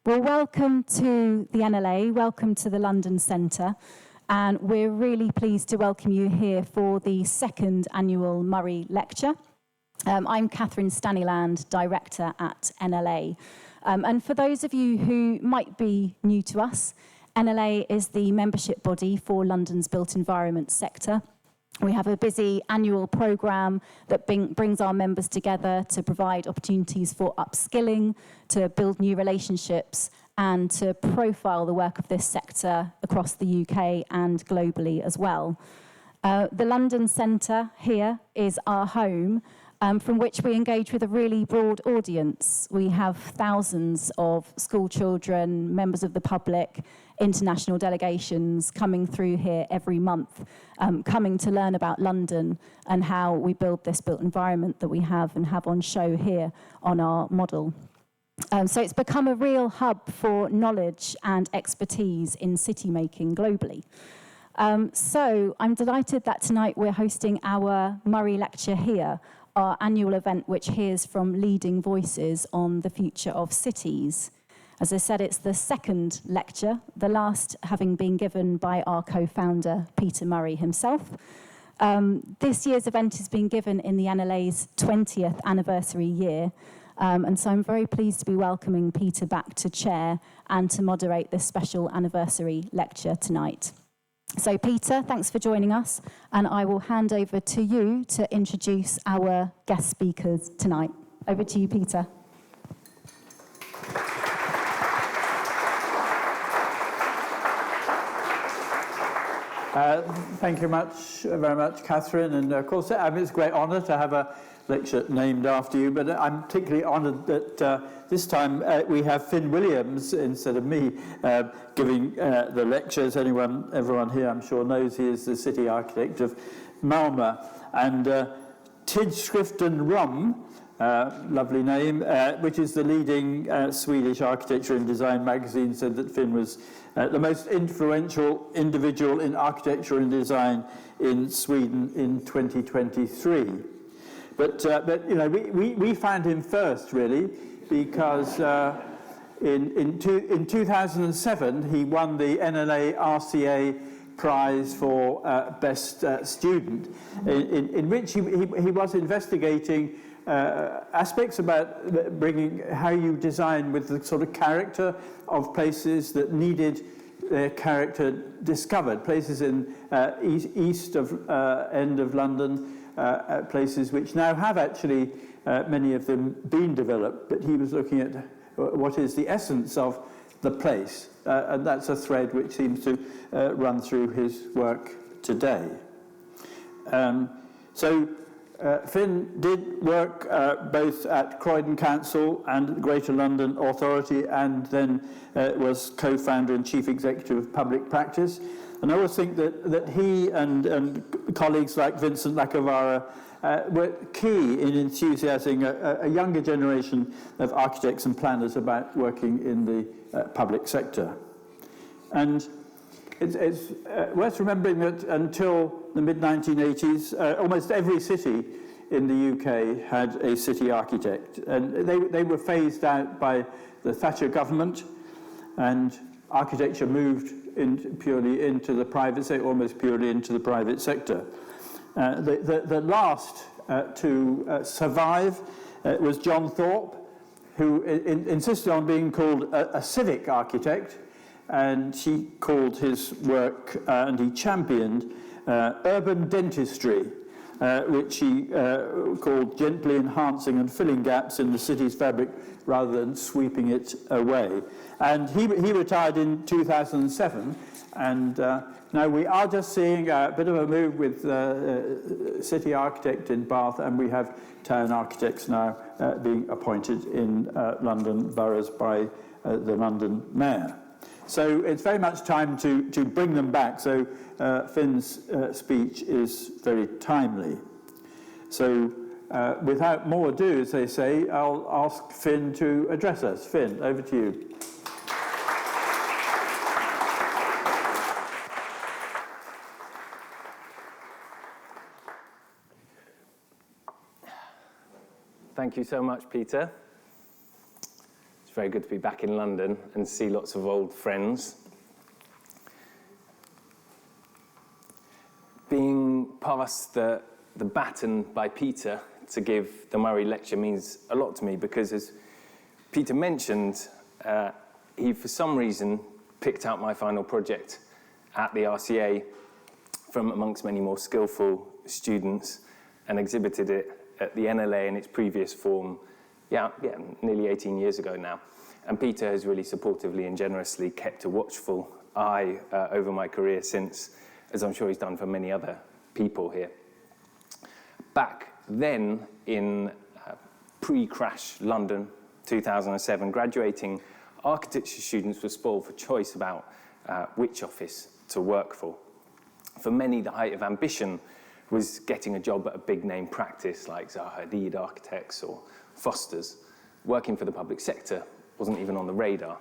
Well, welcome to the NLA, welcome to the London Centre, and we're really pleased to welcome you here for the second annual Murray Lecture. I'm Catherine Stanyland, Director at NLA. And for those of you who might be new to us, NLA is the membership body for London's built environment sector. We have a busy annual programme that brings our members together to provide opportunities for upskilling, to build new relationships, and to profile the work of this sector across the UK and globally as well. The London Centre here is our home, from which we engage with a really broad audience. We have thousands of school children, members of the public, international delegations coming through here every month, coming to learn about London and how we build this built environment that we have and have on show here on our model. So it's become a real hub for knowledge and expertise in city making globally. So I'm delighted that tonight we're hosting our Murray Lecture here, our annual event which hears from leading voices on the future of cities. As I said, it's the second lecture, the last having been given by our co-founder, Peter Murray himself. This year's event is being given in the NLA's 20th anniversary year, and so I'm very pleased to be welcoming Peter back to chair and to moderate this special anniversary lecture tonight. So Peter, thanks for joining us, and I will hand over to you to introduce our guest speakers tonight. Over to you, Peter. Thank you very much, Catherine. And of course, it's a great honour to have a lecture named after you, but I'm particularly honoured that this time we have Finn Williams instead of me giving the lectures. Everyone here, I'm sure, knows he is the city architect of Mälmo. And Tidskriften Rom, lovely name, which is the leading Swedish architecture and design magazine, said that Finn was the most influential individual in architecture and design in Sweden in 2023. But you know, we found him first, really, because in 2007 he won the NLA RCA Prize for Best Student, in which he was investigating aspects about bringing how you design with the sort of character of places that needed their character discovered, places in east of end of London, places which now have actually many of them been developed, but he was looking at what is the essence of the place, and that's a thread which seems to run through his work today. Finn did work both at Croydon Council and Greater London Authority, and then was co-founder and chief executive of Public Practice. And I always think that he and colleagues like Vincent Lacavara were key in enthusiasing a younger generation of architects and planners about working in the public sector. And it's worth remembering that until the mid-1980s, almost every city in the UK had a city architect. And they were phased out by the Thatcher government, and architecture moved purely into the private sector, almost purely into the private sector. The last to survive was John Thorpe, who insisted on being called a civic architect, and he called his work, and he championed urban dentistry, which he called gently enhancing and filling gaps in the city's fabric rather than sweeping it away. And he retired in 2007, and now we are just seeing a bit of a move with city architect in Bath, and we have town architects now being appointed in London boroughs by the London mayor. So it's very much time to bring them back. So Finn's speech is very timely. So without more ado, as they say, I'll ask Finn to address us. Finn, over to you. Thank you so much, Peter. It's very good to be back in London and see lots of old friends. Being passed the baton by Peter to give the Murray lecture means a lot to me because, as Peter mentioned, he for some reason picked out my final project at the RCA from amongst many more skillful students and exhibited it at the NLA in its previous form, nearly 18 years ago now. And Peter has really supportively and generously kept a watchful eye over my career since, as I'm sure he's done for many other people here. Back then, in pre-crash London, 2007, graduating architecture students were spoiled for choice about which office to work for. For many, the height of ambition was getting a job at a big-name practice like Zaha Hadid Architects or Foster's. Working for the public sector wasn't even on the radar.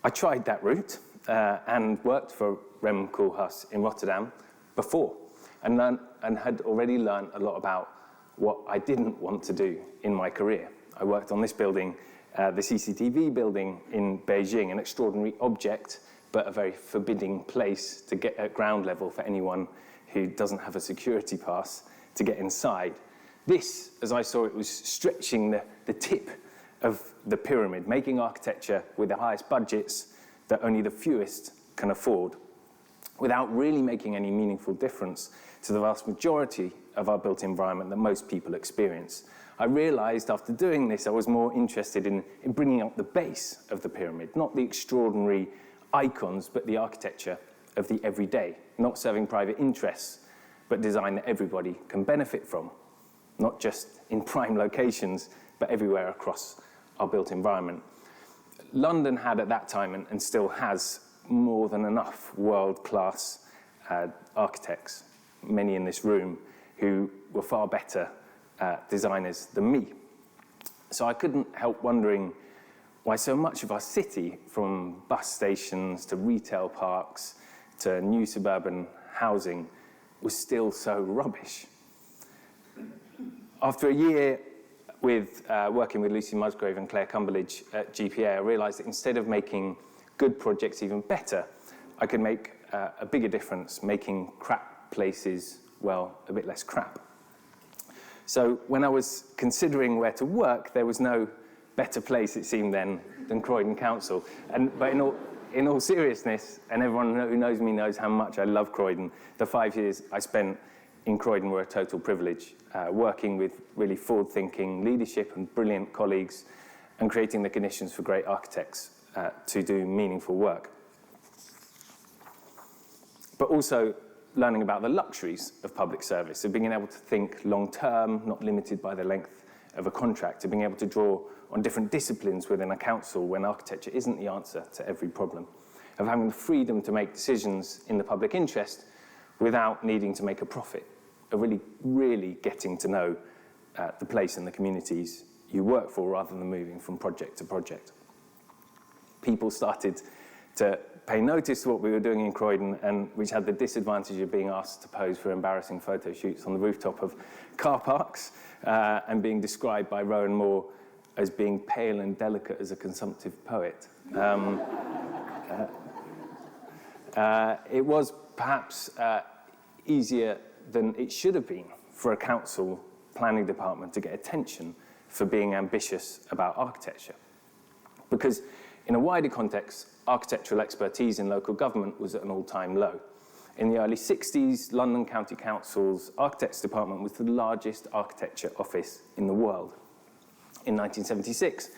I tried that route and worked for Rem Koolhaas in Rotterdam before and had already learned a lot about what I didn't want to do in my career. I worked on this building, the CCTV building in Beijing, an extraordinary object, but a very forbidding place to get at ground level for anyone who doesn't have a security pass to get inside. This, as I saw it, was stretching the tip of the pyramid, making architecture with the highest budgets that only the fewest can afford, without really making any meaningful difference to the vast majority of our built environment that most people experience. I realized after doing this, I was more interested in bringing up the base of the pyramid, not the extraordinary icons, but the architecture of the everyday, not serving private interests, but design that everybody can benefit from, not just in prime locations, but everywhere across our built environment. London had at that time, and still has, more than enough world-class architects, many in this room, who were far better designers than me. So I couldn't help wondering why so much of our city, from bus stations to retail parks to new suburban housing, was still so rubbish. After a year with working with Lucy Musgrave and Claire Cumberledge at GPA, I realised that instead of making good projects even better, I could make a bigger difference, making crap places, well, a bit less crap. So when I was considering where to work, there was no better place, it seemed then, than Croydon Council. But in all seriousness, and everyone who knows me knows how much I love Croydon, the 5 years I spent in Croydon were a total privilege, working with really forward-thinking leadership and brilliant colleagues and creating the conditions for great architects to do meaningful work. But also learning about the luxuries of public service, of being able to think long-term, not limited by the length of a contract, of being able to draw on different disciplines within a council when architecture isn't the answer to every problem, of having the freedom to make decisions in the public interest without needing to make a profit, of really, really getting to know the place and the communities you work for rather than moving from project to project. People started to pay notice to what we were doing in Croydon, and which had the disadvantage of being asked to pose for embarrassing photo shoots on the rooftop of car parks and being described by Rowan Moore as being pale and delicate as a consumptive poet. It was perhaps easier than it should have been for a council planning department to get attention for being ambitious about architecture. Because in a wider context, architectural expertise in local government was at an all-time low. In the early 60s, London County Council's Architects Department was the largest architecture office in the world. In 1976,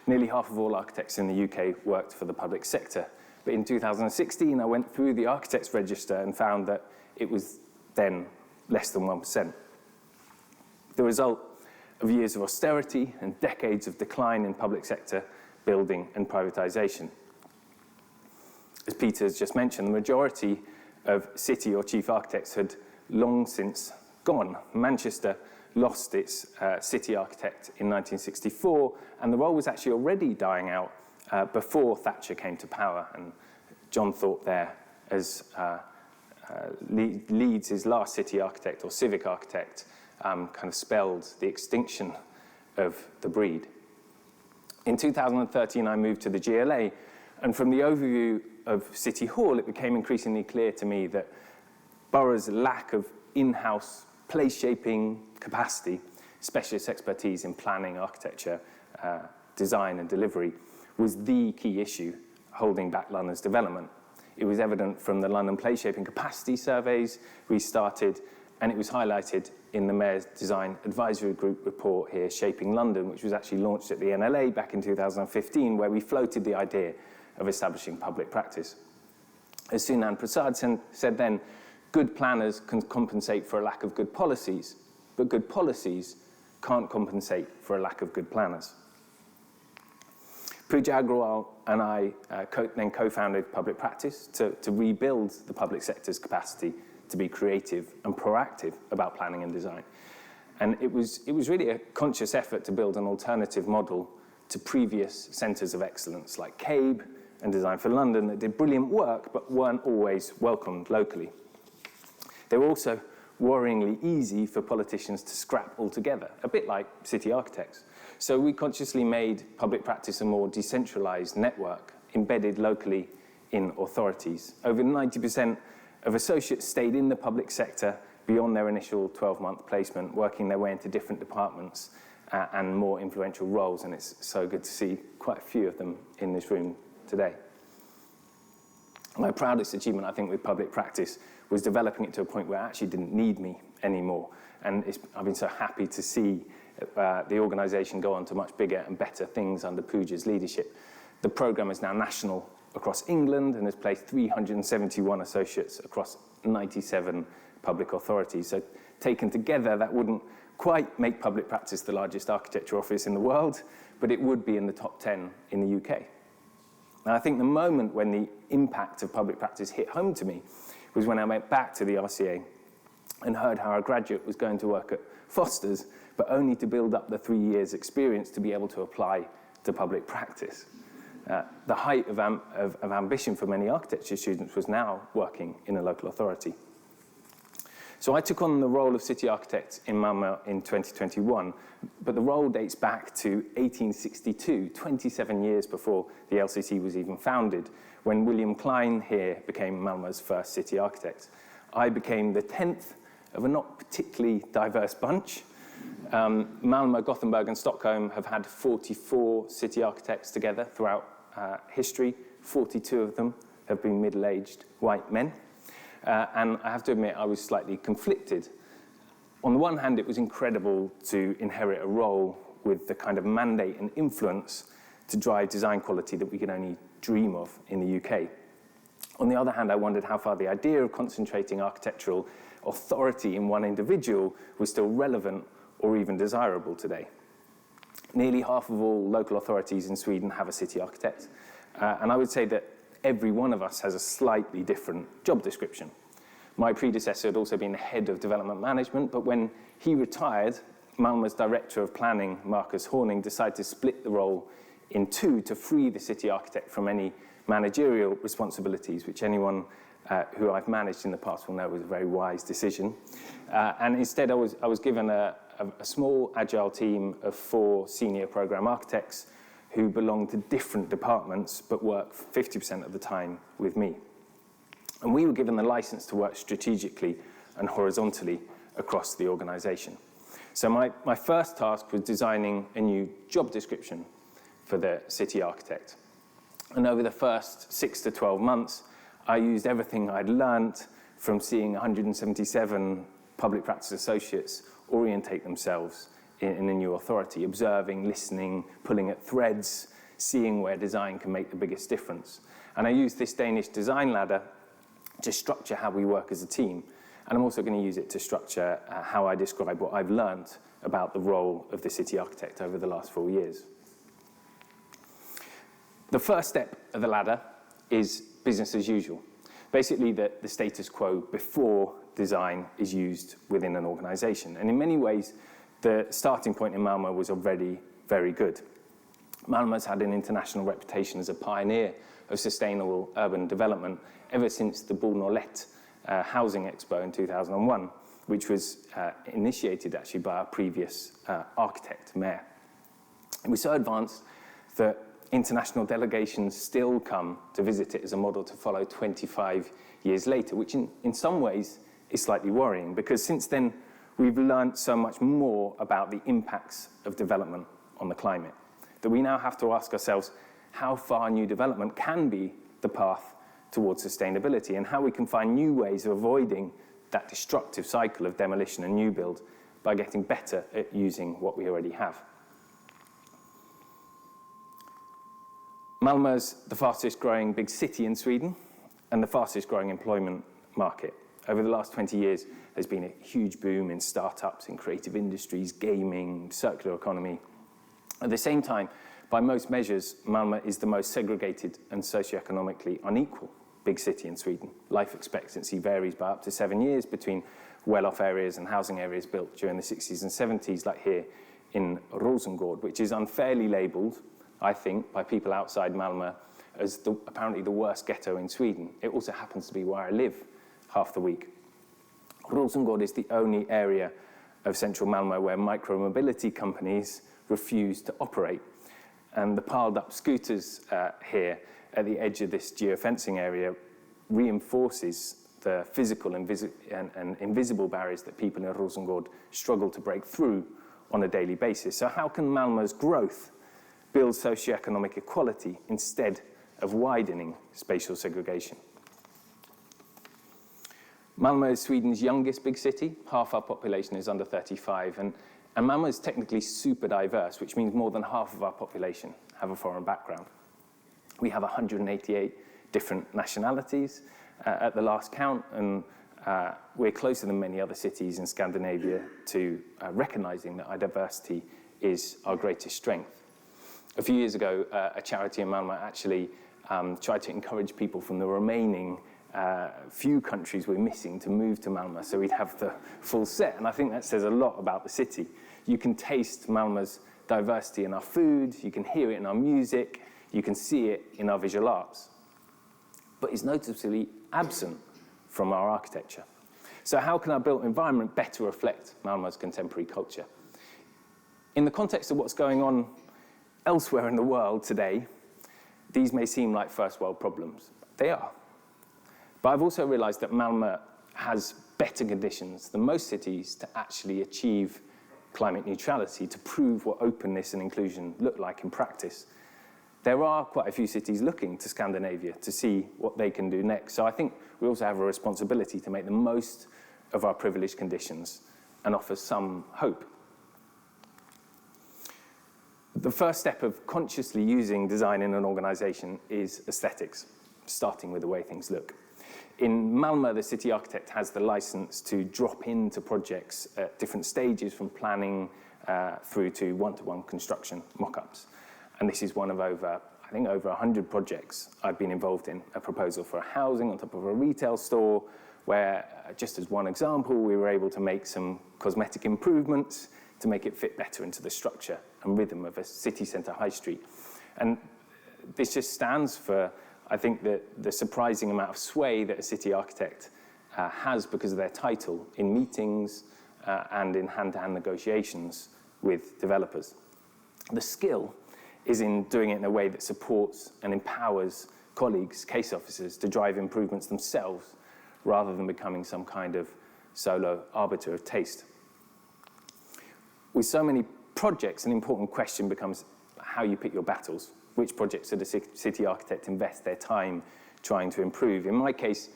nearly half of all architects in the UK worked for the public sector. But in 2016, I went through the Architects Register and found that it was then less than 1%. The result of years of austerity and decades of decline in public sector building and privatisation. As Peter has just mentioned, the majority of city or chief architects had long since gone. Manchester lost its city architect in 1964, and the role was actually already dying out before Thatcher came to power. And John Thorpe there as Leeds' his last city architect or civic architect kind of spelled the extinction of the breed. In 2013, I moved to the GLA, and from the overview of City Hall, it became increasingly clear to me that borough's lack of in-house place-shaping capacity, specialist expertise in planning, architecture, design and delivery, was the key issue holding back London's development. It was evident from the London place-shaping capacity surveys we started, and it was highlighted in the Mayor's Design Advisory Group report here, Shaping London, which was actually launched at the NLA back in 2015, where we floated the idea of establishing public practice. As Sunan Prasad said then, good planners can compensate for a lack of good policies, but good policies can't compensate for a lack of good planners. Pooja Agrawal and I then co-founded Public Practice to rebuild the public sector's capacity to be creative and proactive about planning and design. And it was really a conscious effort to build an alternative model to previous centres of excellence like CABE and Design for London that did brilliant work but weren't always welcomed locally. They were also worryingly easy for politicians to scrap altogether, a bit like city architects. So we consciously made public practice a more decentralised network, embedded locally in authorities. Over 90% of associates stayed in the public sector beyond their initial 12-month placement, working their way into different departments and more influential roles, and it's so good to see quite a few of them in this room today. My proudest achievement, I think, with public practice was developing it to a point where it actually didn't need me anymore. And I've been so happy to see the organisation go on to much bigger and better things under Pooja's leadership. The programme is now national across England and has placed 371 associates across 97 public authorities. So taken together, that wouldn't quite make public practice the largest architecture office in the world, but it would be in the top 10 in the UK. And I think the moment when the impact of public practice hit home to me was when I went back to the RCA and heard how a graduate was going to work at Foster's, but only to build up the 3 years' experience to be able to apply to public practice. The height of ambition for many architecture students was now working in a local authority. So I took on the role of city architect in Mälmo in 2021, but the role dates back to 1862, 27 years before the LCC was even founded, when William Klein here became Mälmo's first city architect. I became the 10th of a not particularly diverse bunch. Mälmo, Gothenburg and Stockholm have had 44 city architects together throughout history. 42 of them have been middle-aged white men. And I have to admit, I was slightly conflicted. On the one hand, it was incredible to inherit a role with the kind of mandate and influence to drive design quality that we could only dream of in the UK. On the other hand, I wondered how far the idea of concentrating architectural authority in one individual was still relevant or even desirable today. Nearly half of all local authorities in Sweden have a city architect, and I would say that every one of us has a slightly different job description. My predecessor had also been the head of development management, but when he retired, Malmö's director of planning, Marcus Horning, decided to split the role in two to free the city architect from any managerial responsibilities, which anyone who I've managed in the past will know was a very wise decision. And instead, I was given a small, agile team of 4 senior program architects who belong to different departments but work 50% of the time with me. And we were given the license to work strategically and horizontally across the organisation. So my first task was designing a new job description for the city architect. And over the first 6 to 12 months, I used everything I'd learnt from seeing 177 public practice associates orientate themselves in a new authority, observing, listening, pulling at threads, seeing where design can make the biggest difference. And I used this Danish design ladder to structure how we work as a team. And I'm also going to use it to structure how I describe what I've learned about the role of the city architect over the last 4 years. The first step of the ladder is business as usual. Basically, the status quo before design is used within an organisation. And in many ways, the starting point in Mälmo was already very good. Mälmo's had an international reputation as a pioneer of sustainable urban development ever since the Bull Norlet Housing Expo in 2001, which was initiated actually by our previous architect, mayor. It was so advanced that international delegations still come to visit it as a model to follow 25 years later, which in some ways is slightly worrying, because since then we've learned so much more about the impacts of development on the climate, that we now have to ask ourselves how far new development can be the path towards sustainability, and how we can find new ways of avoiding that destructive cycle of demolition and new build by getting better at using what we already have. Malmö is the fastest growing big city in Sweden and the fastest growing employment market. Over the last 20 years, there's been a huge boom in startups, in creative industries, gaming, circular economy. At the same time, by most measures, Malmö is the most segregated and socioeconomically unequal big city in Sweden. Life expectancy varies by up to 7 years between well-off areas and housing areas built during the 60s and 70s, like here in Rosengård, which is unfairly labelled, I think, by people outside Malmö as apparently the worst ghetto in Sweden. It also happens to be where I live half the week. Rosengård is the only area of central Malmö where micro-mobility companies refuse to operate. And the piled up scooters here at the edge of this geofencing area reinforces the physical and invisible barriers that people in Rosengård struggle to break through on a daily basis. So how can Malmö's growth build socioeconomic equality instead of widening spatial segregation? Malmö is Sweden's youngest big city. Half our population is under 35, and Malmö is technically super diverse, which means more than half of our population have a foreign background. We have 188 different nationalities at the last count, and we're closer than many other cities in Scandinavia to recognizing that our diversity is our greatest strength. A few years ago, a charity in Malmö actually tried to encourage people from the remaining few countries we're missing to move to Malmö, so we'd have the full set, and I think that says a lot about the city. You can taste Malmö's diversity in our food, you can hear it in our music, you can see it in our visual arts, but it's noticeably absent from our architecture. So how can our built environment better reflect Malmö's contemporary culture? In the context of what's going on elsewhere in the world today, these may seem like first world problems. They are. But I've also realized that Malmö has better conditions than most cities to actually achieve climate neutrality, to prove what openness and inclusion look like in practice. There are quite a few cities looking to Scandinavia to see what they can do next. So I think we also have a responsibility to make the most of our privileged conditions and offer some hope. The first step of consciously using design in an organization is aesthetics, starting with the way things look. In Malmö, the city architect has the license to drop into projects at different stages, from planning through to one-to-one construction mock-ups. And this is one of over 100 projects I've been involved in. A proposal for a housing on top of a retail store, where, just as one example, we were able to make some cosmetic improvements to make it fit better into the structure and rhythm of a city centre high street. And this just stands for, I think, the surprising amount of sway that a city architect has because of their title in meetings and in hand-to-hand negotiations with developers. The skill is in doing it in a way that supports and empowers colleagues, case officers, to drive improvements themselves rather than becoming some kind of solo arbiter of taste. With so many projects, an important question becomes how you pick your battles. Which projects does the city architect invest their time trying to improve? In my case,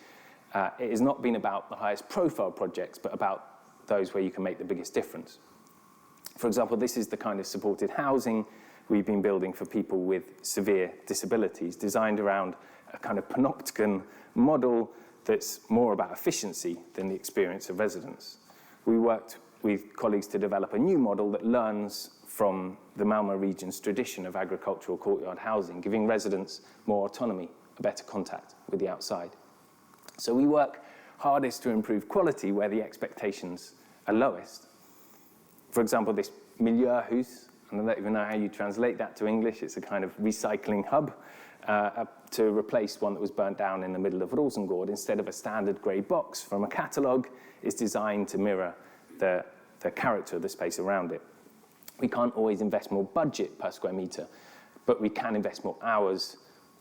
it has not been about the highest profile projects, but about those where you can make the biggest difference. For example, this is the kind of supported housing we've been building for people with severe disabilities, designed around a kind of panopticon model that's more about efficiency than the experience of residents. We worked with colleagues to develop a new model that learns from the Malmö region's tradition of agricultural courtyard housing, giving residents more autonomy, a better contact with the outside. So we work hardest to improve quality where the expectations are lowest. For example, this Miljöhus, and I don't even know how you translate that to English, it's a kind of recycling hub to replace one that was burnt down in the middle of Rosengård. Instead of a standard grey box from a catalogue, it's designed to mirror the character of the space around it. We can't always invest more budget per square metre, but we can invest more hours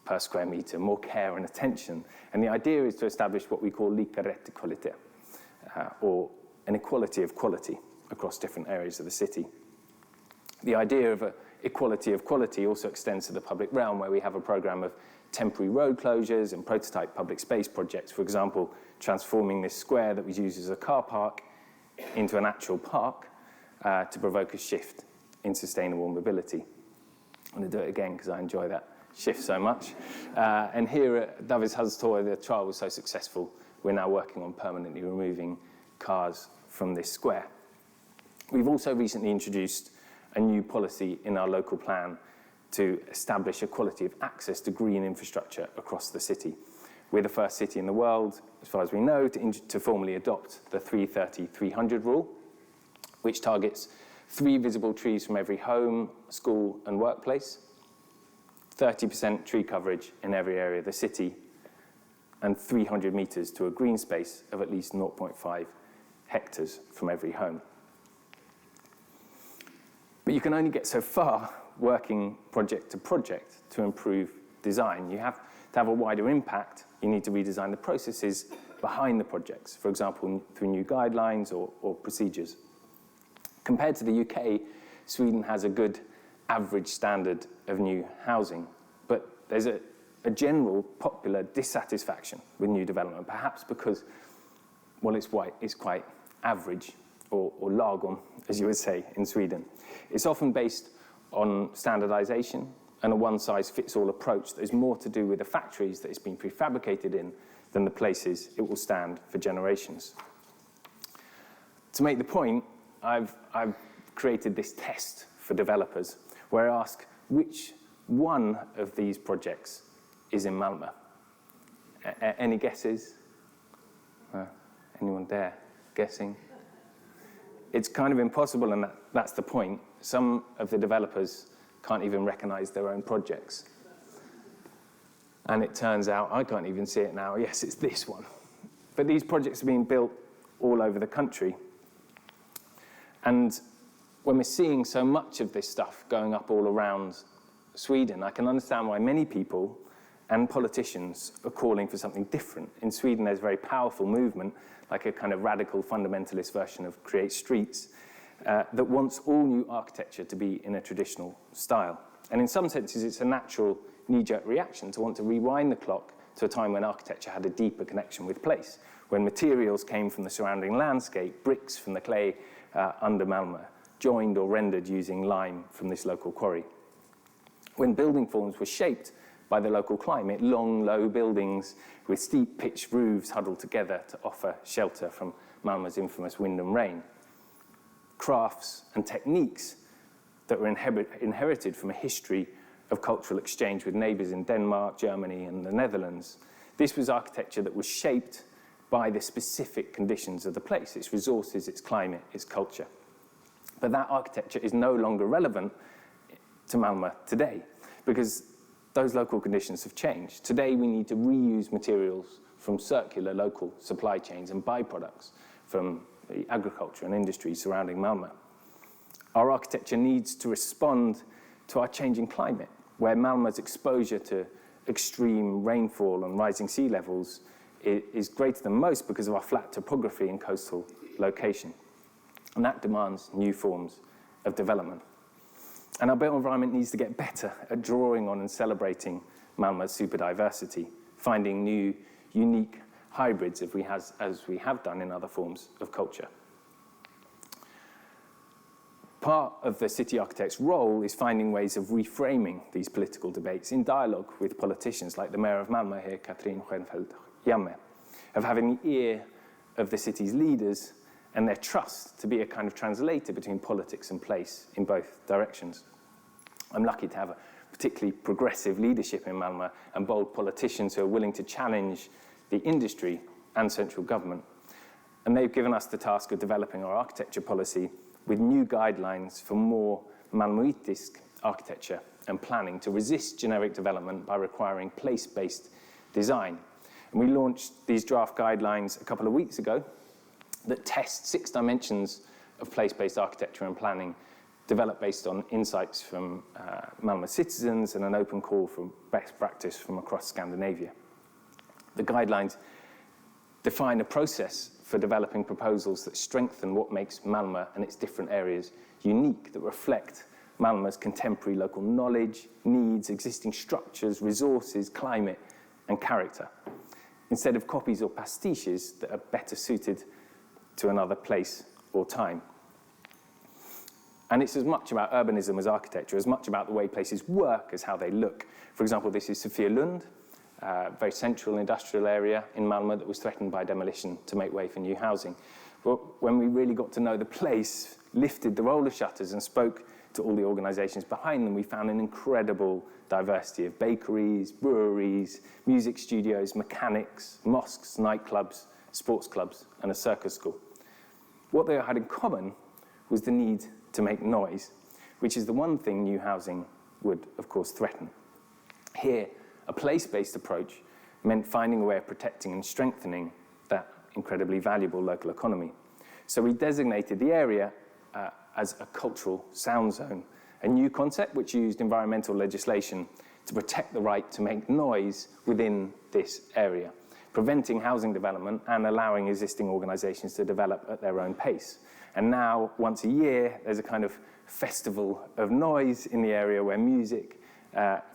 per square metre, more care and attention. And the idea is to establish what we call lika rätt till kvalitet, or an equality of quality across different areas of the city. The idea of equality of quality also extends to the public realm, where we have a programme of temporary road closures and prototype public space projects, for example, transforming this square that was used as a car park into an actual park to provoke a shift in sustainable mobility. I'm going to do it again because I enjoy that shift so much. And here at Davids Hallstorg, the trial was so successful, we're now working on permanently removing cars from this square. We've also recently introduced a new policy in our local plan to establish equality of access to green infrastructure across the city. We're the first city in the world, as far as we know, to formally adopt the 330-300 rule, which targets 3 visible trees from every home, school and workplace, 30% tree coverage in every area of the city, and 300 metres to a green space of at least 0.5 hectares from every home. But you can only get so far working project to project to improve design. You have to have a wider impact. You need to redesign the processes behind the projects, for example, through new guidelines or procedures. Compared to the UK, Sweden has a good average standard of new housing, but there's a general popular dissatisfaction with new development, perhaps because, well, it's quite average, or lagom, as you would say in Sweden. It's often based on standardization and a one-size-fits-all approach that is more to do with the factories that it's been prefabricated in than the places it will stand for generations. To make the point, I've created this test for developers where I ask which one of these projects is in Malmö. Any guesses? Anyone there guessing? It's kind of impossible, and that's the point. Some of the developers can't even recognize their own projects. And it turns out, I can't even see it now, yes, it's this one. But these projects are being built all over the country. And when we're seeing so much of this stuff going up all around Sweden, I can understand why many people and politicians are calling for something different. In Sweden, there's a very powerful movement, like a kind of radical fundamentalist version of Create Streets, that wants all new architecture to be in a traditional style. And in some senses, it's a natural knee-jerk reaction to want to rewind the clock to a time when architecture had a deeper connection with place, when materials came from the surrounding landscape, bricks from the clay under Malmö, joined or rendered using lime from this local quarry. When building forms were shaped by the local climate, long, low buildings with steep pitched roofs huddled together to offer shelter from Malmö's infamous wind and rain. Crafts and techniques that were inherited from a history of cultural exchange with neighbours in Denmark, Germany and the Netherlands. This was architecture that was shaped by the specific conditions of the place, its resources, its climate, its culture. But that architecture is no longer relevant to Malmö today because those local conditions have changed. Today we need to reuse materials from circular local supply chains and byproducts from the agriculture and industry surrounding Malmö. Our architecture needs to respond to our changing climate, where Malmö's exposure to extreme rainfall and rising sea levels is greater than most because of our flat topography and coastal location. And that demands new forms of development. And our built environment needs to get better at drawing on and celebrating Malmö's super diversity, finding new, unique hybrids as we have done in other forms of culture. Part of the city architect's role is finding ways of reframing these political debates in dialogue with politicians like the Mayor of Malmö here, Katrin Stjernfeldt-Jammeh, of having the ear of the city's leaders and their trust to be a kind of translator between politics and place in both directions. I'm lucky to have a particularly progressive leadership in Malmö and bold politicians who are willing to challenge the industry and central government. And they've given us the task of developing our architecture policy with new guidelines for more Malmöitisk architecture and planning to resist generic development by requiring place-based design. And we launched these draft guidelines a couple of weeks ago that test 6 dimensions of place-based architecture and planning developed based on insights from Mälmo citizens and an open call for best practice from across Scandinavia. The guidelines define a process for developing proposals that strengthen what makes Mälmo and its different areas unique, that reflect Malmö's contemporary local knowledge, needs, existing structures, resources, climate, and character, instead of copies or pastiches that are better suited to another place or time. And it's as much about urbanism as architecture, as much about the way places work as how they look. For example, this is Sofielund, a very central industrial area in Malmö that was threatened by demolition to make way for new housing. But when we really got to know the place, lifted the roller shutters and spoke to all the organisations behind them, we found an incredible diversity of bakeries, breweries, music studios, mechanics, mosques, nightclubs, sports clubs, and a circus school. What they had in common was the need to make noise, which is the one thing new housing would, of course, threaten. Here, a place-based approach meant finding a way of protecting and strengthening that incredibly valuable local economy. So we designated the area as a cultural sound zone, a new concept which used environmental legislation to protect the right to make noise within this area, preventing housing development and allowing existing organisations to develop at their own pace. And now, once a year, there's a kind of festival of noise in the area where music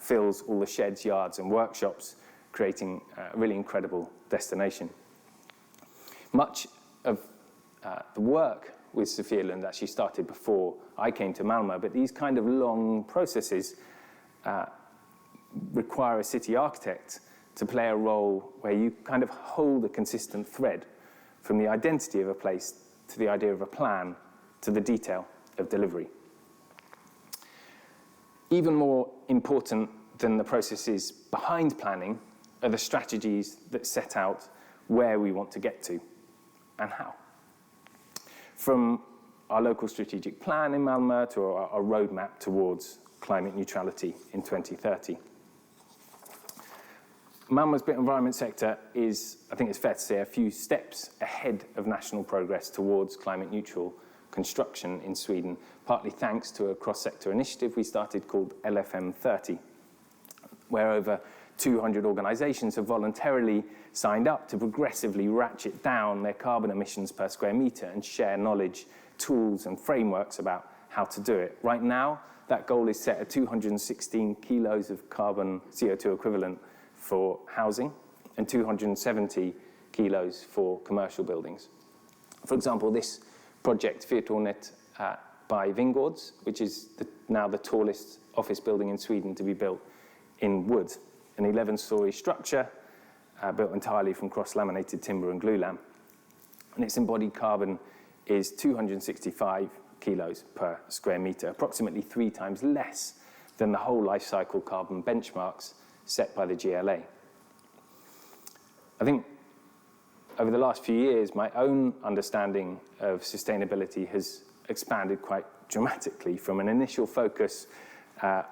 fills all the sheds, yards, and workshops, creating a really incredible destination. Much of the work with Sofielund actually started before I came to Malmö, but these kind of long processes require a city architect to play a role where you kind of hold a consistent thread from the identity of a place to the idea of a plan to the detail of delivery. Even more important than the processes behind planning are the strategies that set out where we want to get to and how. From our local strategic plan in Malmö to our roadmap towards climate neutrality in 2030. Malmö's built environment sector is, I think it's fair to say, a few steps ahead of national progress towards climate neutral construction in Sweden, partly thanks to a cross-sector initiative we started called LFM30, where over 200 organisations have voluntarily signed up to progressively ratchet down their carbon emissions per square metre and share knowledge, tools and frameworks about how to do it. Right now, that goal is set at 216 kilos of carbon CO2 equivalent for housing and 270 kilos for commercial buildings. For example, this project, Fyrtornet by Vingårds, which is now the tallest office building in Sweden to be built in wood, an 11-storey structure built entirely from cross-laminated timber and glulam. And its embodied carbon is 265 kilos per square metre, approximately 3 times less than the whole life cycle carbon benchmarks set by the GLA. I think over the last few years, my own understanding of sustainability has expanded quite dramatically from an initial focus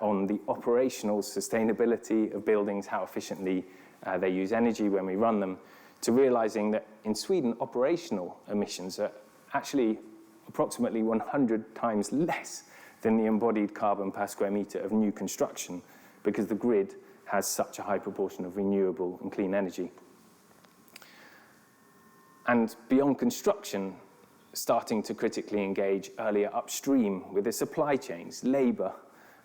on the operational sustainability of buildings, how efficiently they use energy when we run them, to realizing that in Sweden, operational emissions are actually approximately 100 times less than the embodied carbon per square metre of new construction, because the grid has such a high proportion of renewable and clean energy. And beyond construction, starting to critically engage earlier upstream with the supply chains, labour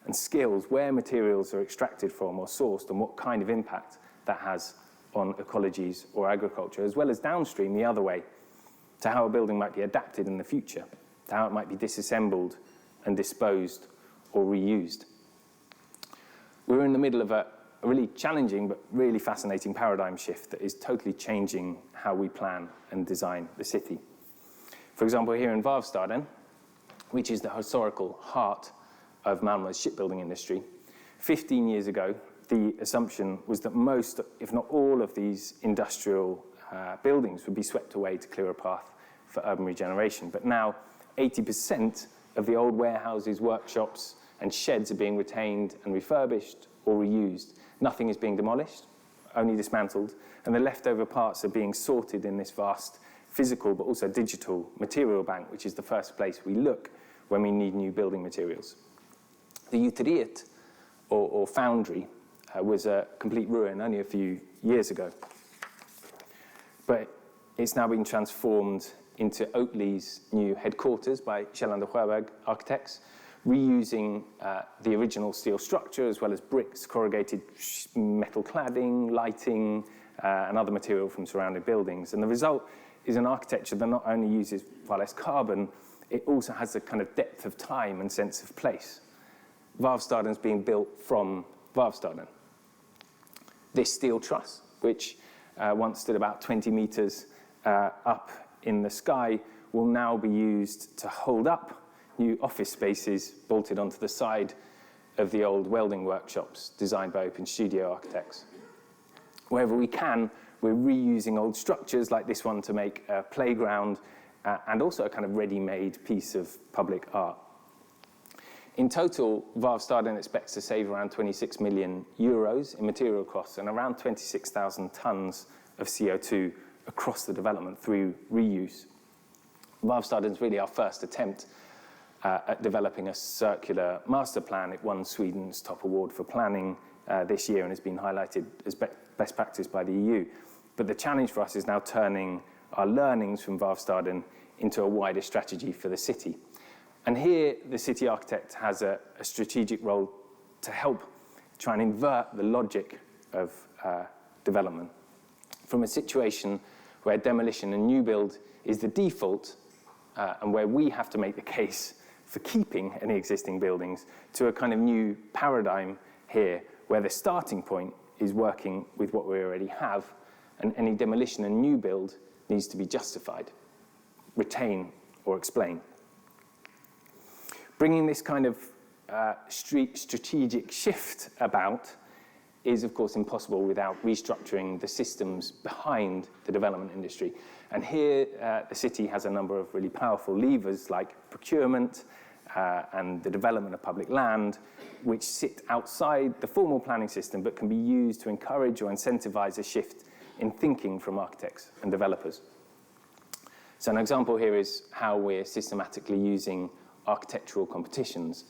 and skills, where materials are extracted from or sourced and what kind of impact that has on ecologies or agriculture, as well as downstream the other way, to how a building might be adapted in the future, to how it might be disassembled and disposed or reused. We're in the middle of a really challenging but really fascinating paradigm shift that is totally changing how we plan and design the city. For example, here in Varvstaden, which is the historical heart of Malmö's shipbuilding industry, 15 years ago, the assumption was that most, if not all, of these industrial buildings would be swept away to clear a path for urban regeneration. But now, 80% of the old warehouses, workshops, and sheds are being retained and refurbished or reused. Nothing is being demolished, only dismantled, and the leftover parts are being sorted in this vast physical but also digital material bank, which is the first place we look when we need new building materials. The gjuteriet, or foundry, was a complete ruin only a few years ago. But it's now been transformed into Oatley's new headquarters by Gill and Architects, reusing the original steel structure as well as bricks, corrugated metal cladding, lighting, and other material from surrounding buildings. And the result is an architecture that not only uses far less carbon, it also has a kind of depth of time and sense of place. Varvstaden's being built from Varvstaden. This steel truss, which once stood about 20 meters up in the sky, will now be used to hold up new office spaces bolted onto the side of the old welding workshops designed by Open Studio architects. Wherever we can, we're reusing old structures like this one to make a playground and also a kind of ready-made piece of public art. In total, Varvstaden expects to save around 26 million euros in material costs and around 26,000 tons of CO2 across the development through reuse. Varvstaden is really our first attempt at developing a circular master plan. It won Sweden's top award for planning this year and has been highlighted as best practice by the EU. But the challenge for us is now turning our learnings from Varvstaden into a wider strategy for the city. And here, the city architect has a strategic role to help try and invert the logic of development from a situation where demolition and new build is the default and where we have to make the case for keeping any existing buildings to a kind of new paradigm here where the starting point is working with what we already have, and any demolition and new build needs to be justified, retain or explain. Bringing this kind of strategic shift about is, of course, impossible without restructuring the systems behind the development industry. And here, the city has a number of really powerful levers like procurement and the development of public land, which sit outside the formal planning system but can be used to encourage or incentivize a shift in thinking from architects and developers. So an example here is how we're systematically using architectural competitions.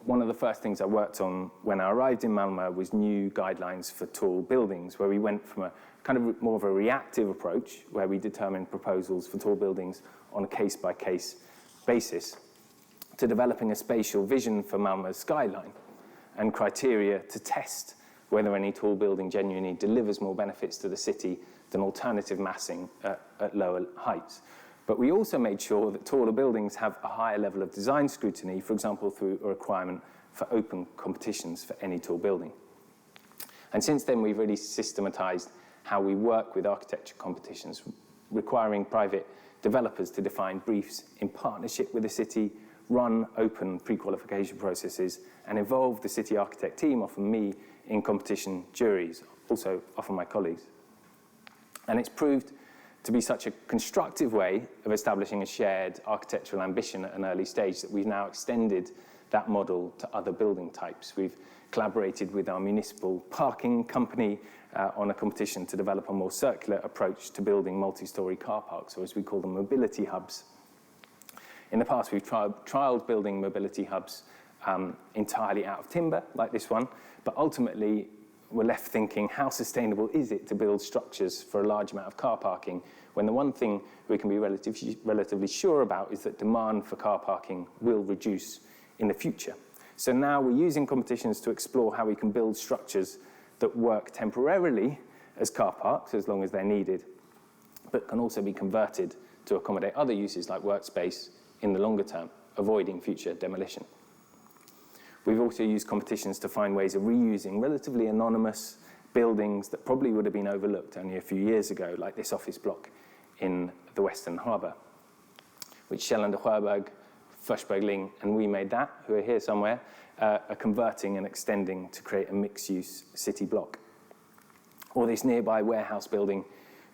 One of the first things I worked on when I arrived in Malmö was new guidelines for tall buildings, where we went from a kind of more of a reactive approach, where we determined proposals for tall buildings on a case-by-case basis, to developing a spatial vision for Malmö's skyline and criteria to test whether any tall building genuinely delivers more benefits to the city than alternative massing at lower heights. But we also made sure that taller buildings have a higher level of design scrutiny, for example, through a requirement for open competitions for any tall building. And since then, we've really systematized how we work with architecture competitions, requiring private developers to define briefs in partnership with the city, run open pre-qualification processes, and involve the city architect team, often me, in competition juries, also often my colleagues. And it's proved to be such a constructive way of establishing a shared architectural ambition at an early stage that we've now extended that model to other building types. We've collaborated with our municipal parking company on a competition to develop a more circular approach to building multi-storey car parks, or as we call them, mobility hubs. In the past, we've trialled building mobility hubs entirely out of timber, like this one, but ultimately we're left thinking, how sustainable is it to build structures for a large amount of car parking when the one thing we can be relatively sure about is that demand for car parking will reduce in the future. So now we're using competitions to explore how we can build structures that work temporarily as car parks, as long as they're needed, but can also be converted to accommodate other uses like workspace in the longer term, avoiding future demolition. We've also used competitions to find ways of reusing relatively anonymous buildings that probably would have been overlooked only a few years ago, like this office block in the Western Harbour, which Kjell and de Sjöberg, Forsbergling, and We Made That, who are here somewhere, are converting and extending to create a mixed-use city block. Or this nearby warehouse building,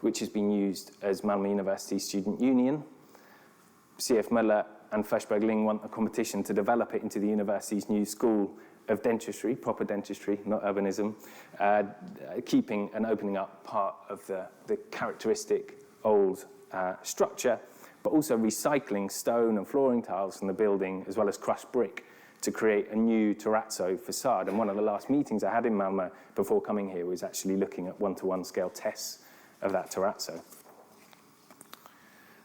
which has been used as Malmö University Student Union. CF Möller and Forsbergling want a competition to develop it into the university's new school of dentistry, proper dentistry, not urbanism, keeping and opening up part of the characteristic old structure, but also recycling stone and flooring tiles from the building, as well as crushed brick, to create a new terrazzo facade. And one of the last meetings I had in Mälmo before coming here was actually looking at one-to-one scale tests of that terrazzo.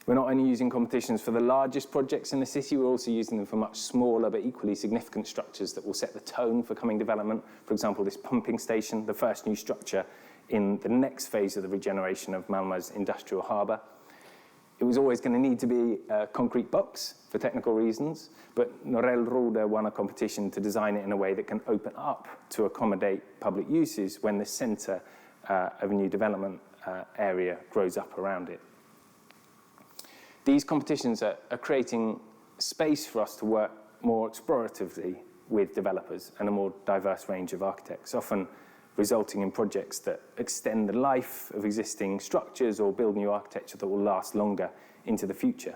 We're not only using competitions for the largest projects in the city, we're also using them for much smaller but equally significant structures that will set the tone for coming development. For example, this pumping station, the first new structure in the next phase of the regeneration of Malmö's industrial harbour. It was always going to need to be a concrete box for technical reasons, but Norell Rode won a competition to design it in a way that can open up to accommodate public uses when the centre of a new development area grows up around it. These competitions are creating space for us to work more exploratively with developers and a more diverse range of architects, often resulting in projects that extend the life of existing structures or build new architecture that will last longer into the future.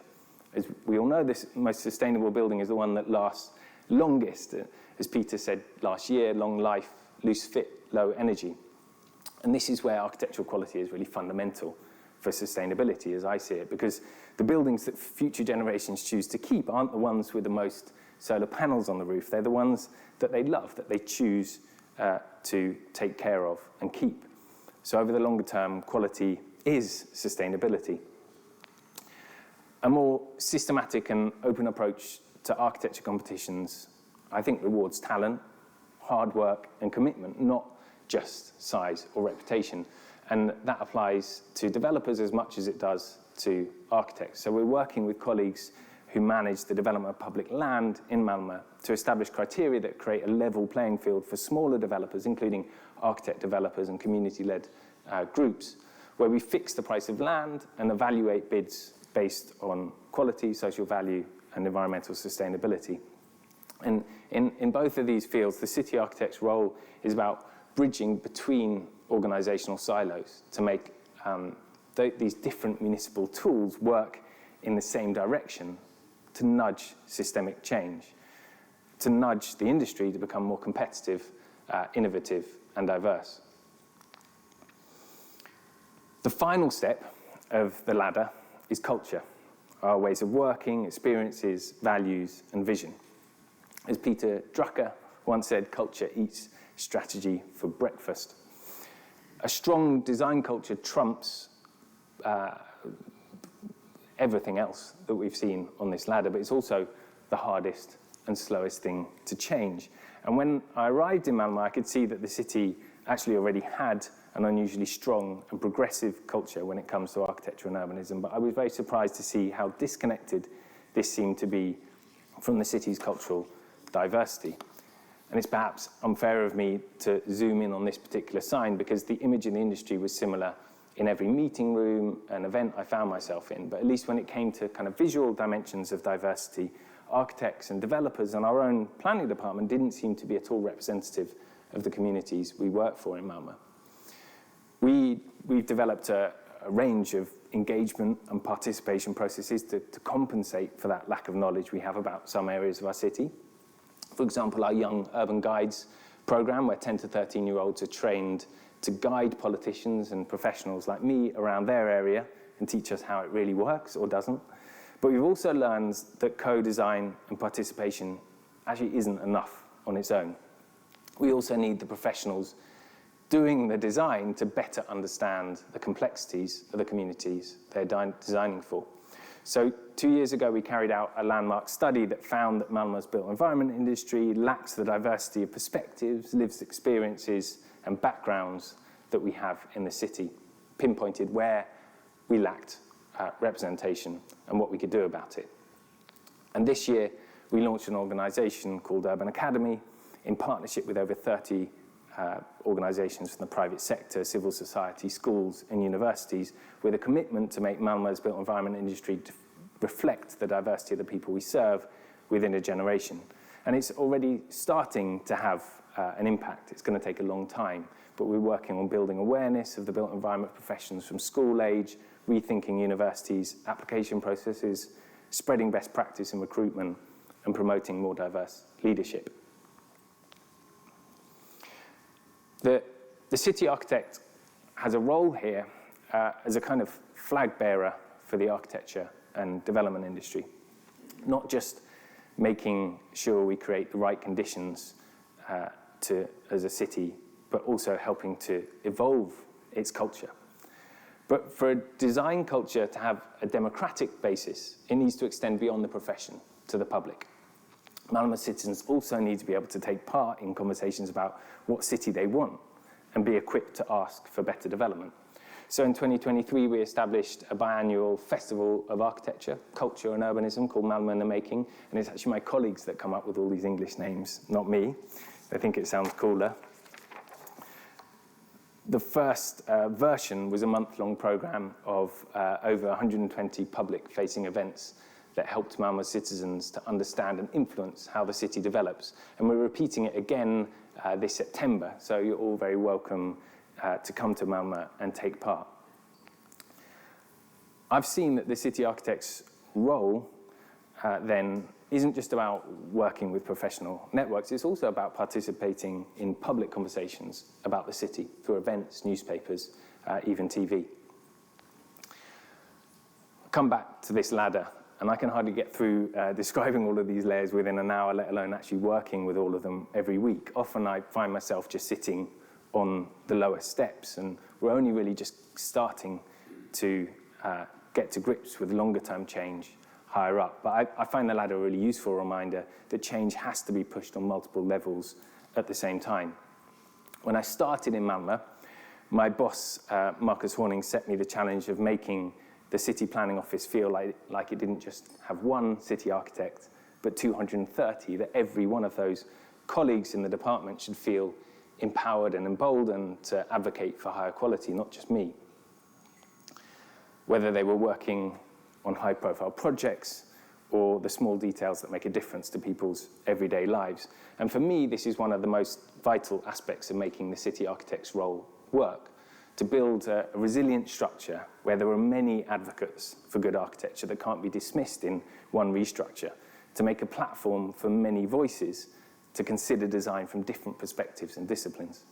As we all know, this most sustainable building is the one that lasts longest. As Peter said last year, long life, loose fit, low energy. And this is where architectural quality is really fundamental for sustainability, as I see it, because the buildings that future generations choose to keep aren't the ones with the most solar panels on the roof. They're the ones that they love, that they choose to take care of and keep. So over the longer term, quality is sustainability. A more systematic and open approach to architecture competitions, I think, rewards talent, hard work and commitment, not just size or reputation. And that applies to developers as much as it does to architects. So we're working with colleagues who manage the development of public land in Mälmo to establish criteria that create a level playing field for smaller developers, including architect developers and community-led groups, where we fix the price of land and evaluate bids based on quality, social value, and environmental sustainability. And in both of these fields, the city architect's role is about bridging between organisational silos to make these different municipal tools work in the same direction to nudge systemic change, to nudge the industry to become more competitive, innovative, and diverse. The final step of the ladder is culture, our ways of working, experiences, values, and vision. As Peter Drucker once said, culture eats strategy for breakfast. A strong design culture trumps everything else that we've seen on this ladder, but it's also the hardest and slowest thing to change. And when I arrived in Mälmo, I could see that the city actually already had an unusually strong and progressive culture when it comes to architecture and urbanism, but I was very surprised to see how disconnected this seemed to be from the city's cultural diversity. And it's perhaps unfair of me to zoom in on this particular sign because the image in the industry was similar in every meeting room and event I found myself in. But at least when it came to kind of visual dimensions of diversity, architects and developers and our own planning department didn't seem to be at all representative of the communities we work for in Mälmo. We've developed a range of engagement and participation processes to compensate for that lack of knowledge we have about some areas of our city. For example, our Young Urban Guides program, where 10 to 13-year-olds are trained to guide politicians and professionals like me around their area and teach us how it really works or doesn't. But we've also learned that co-design and participation actually isn't enough on its own. We also need the professionals doing the design to better understand the complexities of the communities they're designing for. So 2 years ago, we carried out a landmark study that found that Malmö's built environment industry lacks the diversity of perspectives, lived experiences, and backgrounds that we have in the city, pinpointed where we lacked representation and what we could do about it. And this year, we launched an organisation called Urban Academy in partnership with over 30 organisations from the private sector, civil society, schools and universities, with a commitment to make Malmö's built environment industry reflect the diversity of the people we serve within a generation. And it's already starting to have an impact. It's going to take a long time, but we're working on building awareness of the built environment professions from school age, rethinking universities' application processes, spreading best practice in recruitment, and promoting more diverse leadership. The city architect has a role here as a kind of flag bearer for the architecture and development industry. Not just making sure we create the right conditions as a city, but also helping to evolve its culture. But for a design culture to have a democratic basis, it needs to extend beyond the profession to the public. Mälmo citizens also need to be able to take part in conversations about what city they want and be equipped to ask for better development. So in 2023, we established a biannual festival of architecture, culture and urbanism called Mälmo in the Making, and it's actually my colleagues that come up with all these English names, not me. I think it sounds cooler. The first version was a month-long program of over 120 public-facing events that helped Mälmo citizens to understand and influence how the city develops. And we're repeating it again this September, so you're all very welcome to come to Mälmo and take part. I've seen that the city architect's role then isn't just about working with professional networks, it's also about participating in public conversations about the city through events, newspapers, even TV. Come back to this ladder, and I can hardly get through describing all of these layers within an hour, let alone actually working with all of them every week. Often I find myself just sitting on the lower steps, and we're only really just starting to get to grips with longer term change higher up. But I find the ladder a really useful reminder that change has to be pushed on multiple levels at the same time. When I started in Mälmo, my boss, Marcus Horning, set me the challenge of making the city planning office feel like it didn't just have one city architect, but 230, that every one of those colleagues in the department should feel empowered and emboldened to advocate for higher quality, not just me. Whether they were working on high-profile projects or the small details that make a difference to people's everyday lives. And for me, this is one of the most vital aspects of making the city architect's role work, to build a resilient structure where there are many advocates for good architecture that can't be dismissed in one restructure, to make a platform for many voices to consider design from different perspectives and disciplines,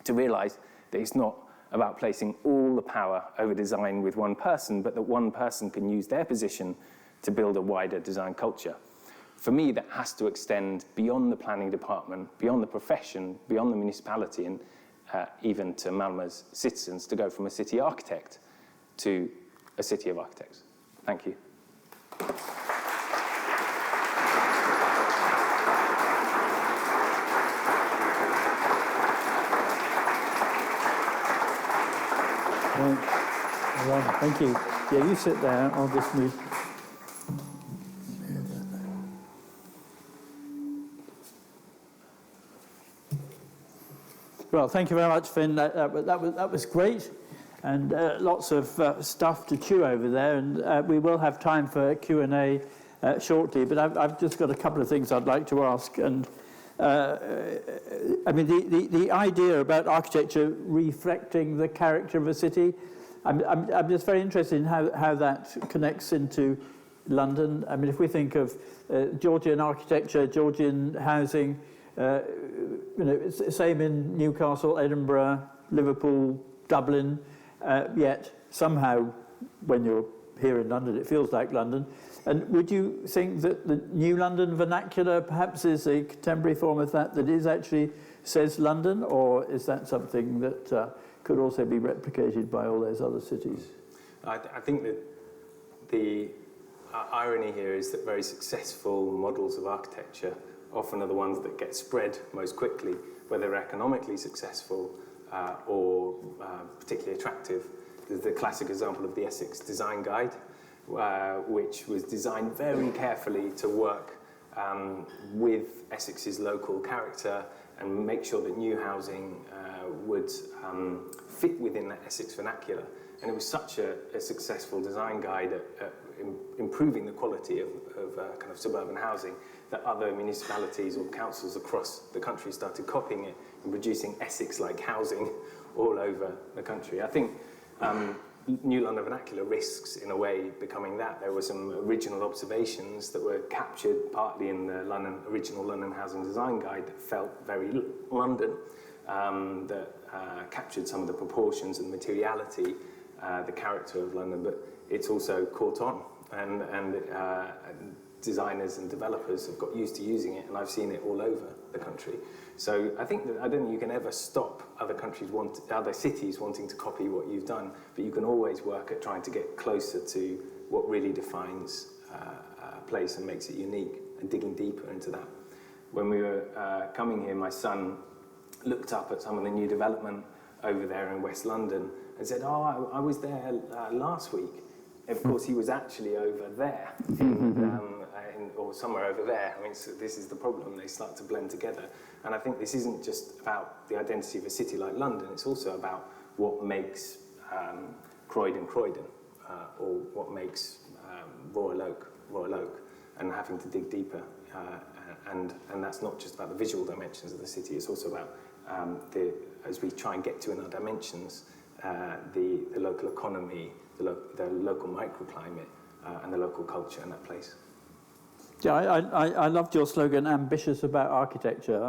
to realize that it's not about placing all the power over design with one person, but that one person can use their position to build a wider design culture. For me, that has to extend beyond the planning department, beyond the profession, beyond the municipality, and even to Mälmo's citizens, to go from a city architect to a city of architects. Thank you. Well, thank you. Yeah, you sit there. I'll just move. Well, thank you very much, Finn. That was great, and lots of stuff to chew over there. And we will have time for Q&A shortly. But I've just got a couple of things I'd like to ask. And I mean, the idea about architecture reflecting the character of a city, I'm just very interested in how that connects into London. I mean, if we think of Georgian architecture, Georgian housing, it's the same in Newcastle, Edinburgh, Liverpool, Dublin, yet somehow when you're here in London, it feels like London. And would you think that the New London vernacular perhaps is a contemporary form of that is actually says London, or is that something that could also be replicated by all those other cities? I think that the irony here is that very successful models of architecture often are the ones that get spread most quickly, whether economically successful or particularly attractive. There's the classic example of the Essex Design Guide, which was designed very carefully to work with Essex's local character and make sure that new housing would fit within that Essex vernacular. And it was such a successful design guide at improving the quality of kind of suburban housing that other municipalities or councils across the country started copying it and producing Essex-like housing all over the country. I think New London vernacular risks, in a way, becoming that. There were some original observations that were captured partly in the original London Housing Design Guide that felt very London, that captured some of the proportions and materiality, the character of London, but it's also caught on and designers and developers have got used to using it, and I've seen it all over the country. So I don't think you can ever stop other cities wanting to copy what you've done, but you can always work at trying to get closer to what really defines a place and makes it unique, and digging deeper into that. When we were coming here, my son looked up at some of the new development over there in West London and said, "Oh, I was there last week." Of course, he was actually over there, or somewhere over there. I mean, so this is the problem. They start to blend together. And I think this isn't just about the identity of a city like London. It's also about what makes Croydon, or what makes Royal Oak, and having to dig deeper. And that's not just about the visual dimensions of the city. It's also about, as we try and get to in our dimensions, the local economy, the local microclimate, and the local culture in that place. Yeah, I loved your slogan, ambitious about architecture.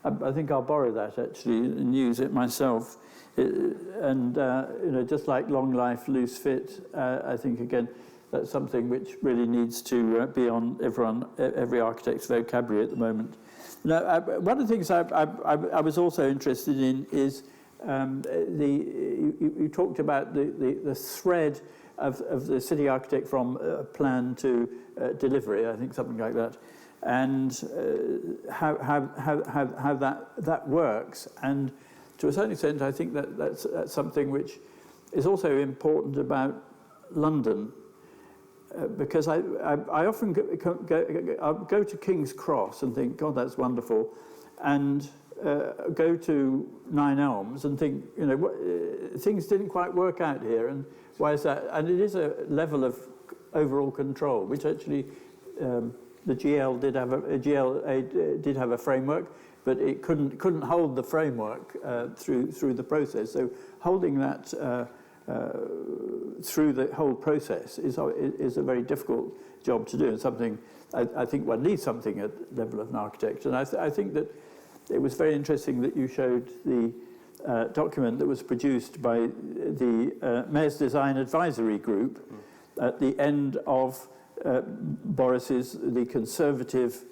I think I'll borrow that actually and use it myself. Just like long life, loose fit, I think again, that's something which really needs to be on every architect's vocabulary at the moment. Now, one of the things I was also interested in is you talked about the thread of the city architect from plan to delivery, I think something like that, and how that works. And to a certain extent, I think that's something which is also important about London. Because I often go to King's Cross and think, God, that's wonderful, and go to Nine Elms and think, things didn't quite work out here, and why is that? And it is a level of overall control, which actually the GLA did have a framework, but it couldn't hold the framework through the process. So holding that. Through the whole process is a very difficult job to do, and something I think one needs something at the level of an architect. And I think that it was very interesting that you showed the document that was produced by the Mayor's Design Advisory Group at the end of the Conservative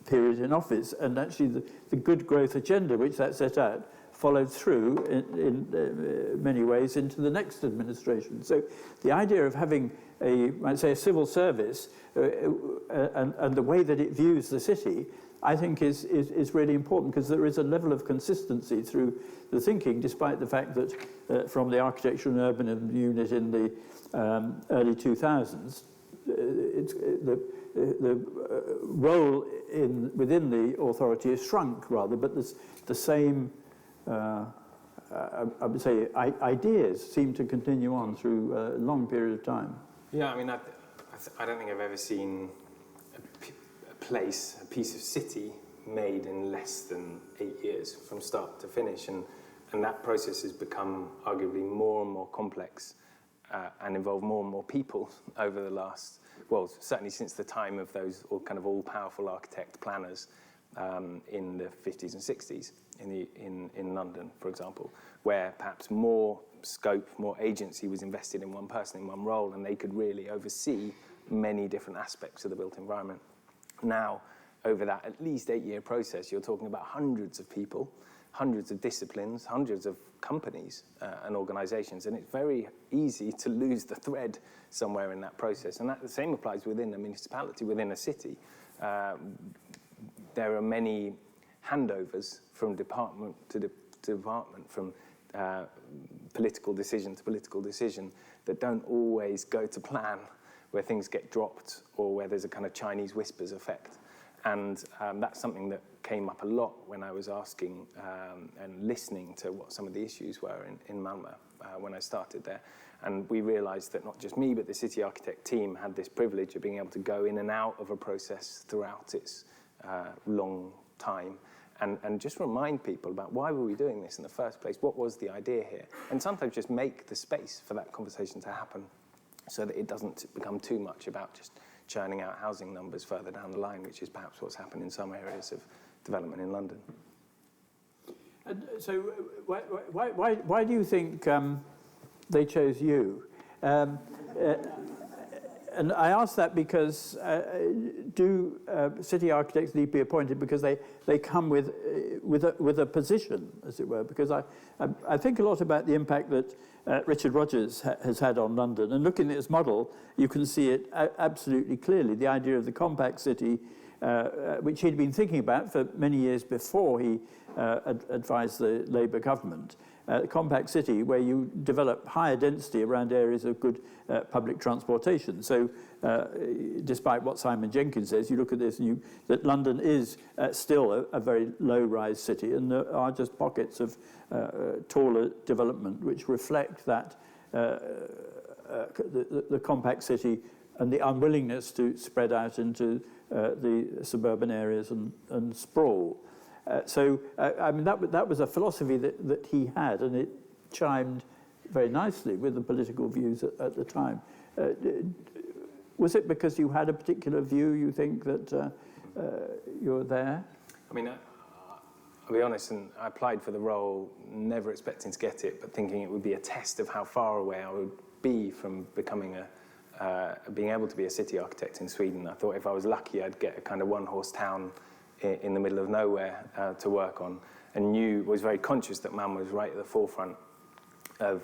period in office, and actually the good growth agenda which that set out followed through in many ways into the next administration. So the idea of having a civil service and the way that it views the city, I think is really important, because there is a level of consistency through the thinking, despite the fact that from the Architecture and Urbanism unit in the early 2000s, the role within the authority has shrunk rather, but there's the same I would say ideas seem to continue on through a long period of time. Yeah, I mean, I don't think I've ever seen a piece of city made in less than 8 years from start to finish, and that process has become arguably more and more complex and involved more and more people over the last, well, certainly since the time of those all-powerful architect planners in the 50s and 60s in London, for example, where perhaps more scope, more agency was invested in one person in one role, and they could really oversee many different aspects of the built environment. Now, over that at least 8-year process, you're talking about hundreds of people, hundreds of disciplines, hundreds of companies and organizations, and it's very easy to lose the thread somewhere in that process. And that the same applies within a municipality, within a city. There are many handovers from department to department, from political decision to political decision, that don't always go to plan, where things get dropped or where there's a kind of Chinese whispers effect. And that's something that came up a lot when I was asking and listening to what some of the issues were in Mälmo when I started there. And we realized that not just me, but the City Architect team had this privilege of being able to go in and out of a process throughout its long time, and just remind people about why were we doing this in the first place, what was the idea here, and sometimes just make the space for that conversation to happen so that it doesn't become too much about just churning out housing numbers further down the line, which is perhaps what's happened in some areas of development in London. And so why do you think they chose you? and I ask that because do city architects need to be appointed because they come with a position, as it were? Because I think a lot about the impact that Richard Rogers has had on London, and looking at his model, you can see it absolutely clearly. The idea of the compact city, which he'd been thinking about for many years before he advised the Labour government. Compact city where you develop higher density around areas of good public transportation. So despite what Simon Jenkins says, you look at this and that London is still a very low-rise city, and there are just pockets of taller development which reflect that the compact city and the unwillingness to spread out into the suburban areas and sprawl. I mean, that was a philosophy that he had, and it chimed very nicely with the political views at the time. Was it because you had a particular view, you think, that you were there? I mean, I'll be honest, and I applied for the role never expecting to get it, but thinking it would be a test of how far away I would be from becoming being able to be a city architect in Sweden. I thought if I was lucky, I'd get a kind of one-horse town in the middle of nowhere to work on, and was very conscious that Mälmo was right at the forefront of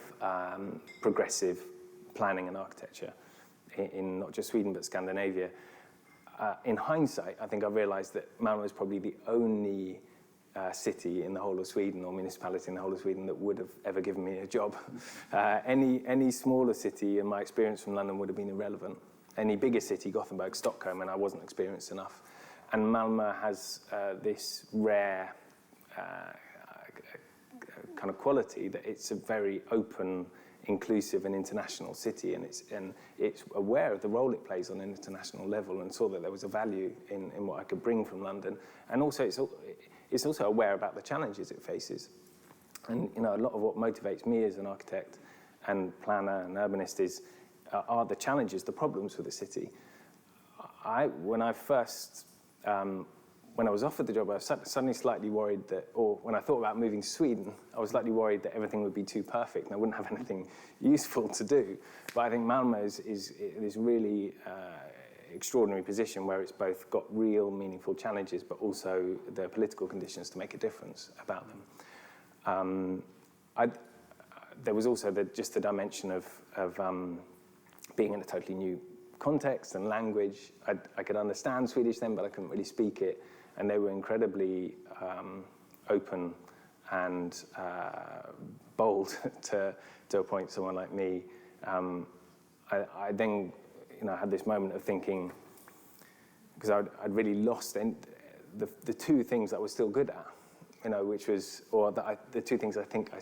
progressive planning and architecture in not just Sweden but Scandinavia. In hindsight, I think I realised that Mälmo was probably the only city in the whole of Sweden, or municipality in the whole of Sweden, that would have ever given me a job. Any smaller city, in my experience from London, would have been irrelevant. Any bigger city, Gothenburg, Stockholm, and I wasn't experienced enough. And Mälmo has this rare kind of quality that it's a very open, inclusive and international city, and it's aware of the role it plays on an international level, and saw that there was a value in what I could bring from London. And also it's also aware about the challenges it faces. And a lot of what motivates me as an architect and planner and urbanist are the challenges, the problems with the city. When I was offered the job, I was suddenly slightly worried when I thought about moving to Sweden, I was slightly worried that everything would be too perfect and I wouldn't have anything useful to do. But I think Mälmo is this really extraordinary position where it's both got real meaningful challenges, but also the political conditions to make a difference about them. There was also just the dimension of being in a totally new context and language. I could understand Swedish then, but I couldn't really speak it. And they were incredibly open and bold to appoint someone like me. I then, had this moment of thinking, because I'd really lost the two things that I was still good at, which was, the two things I think I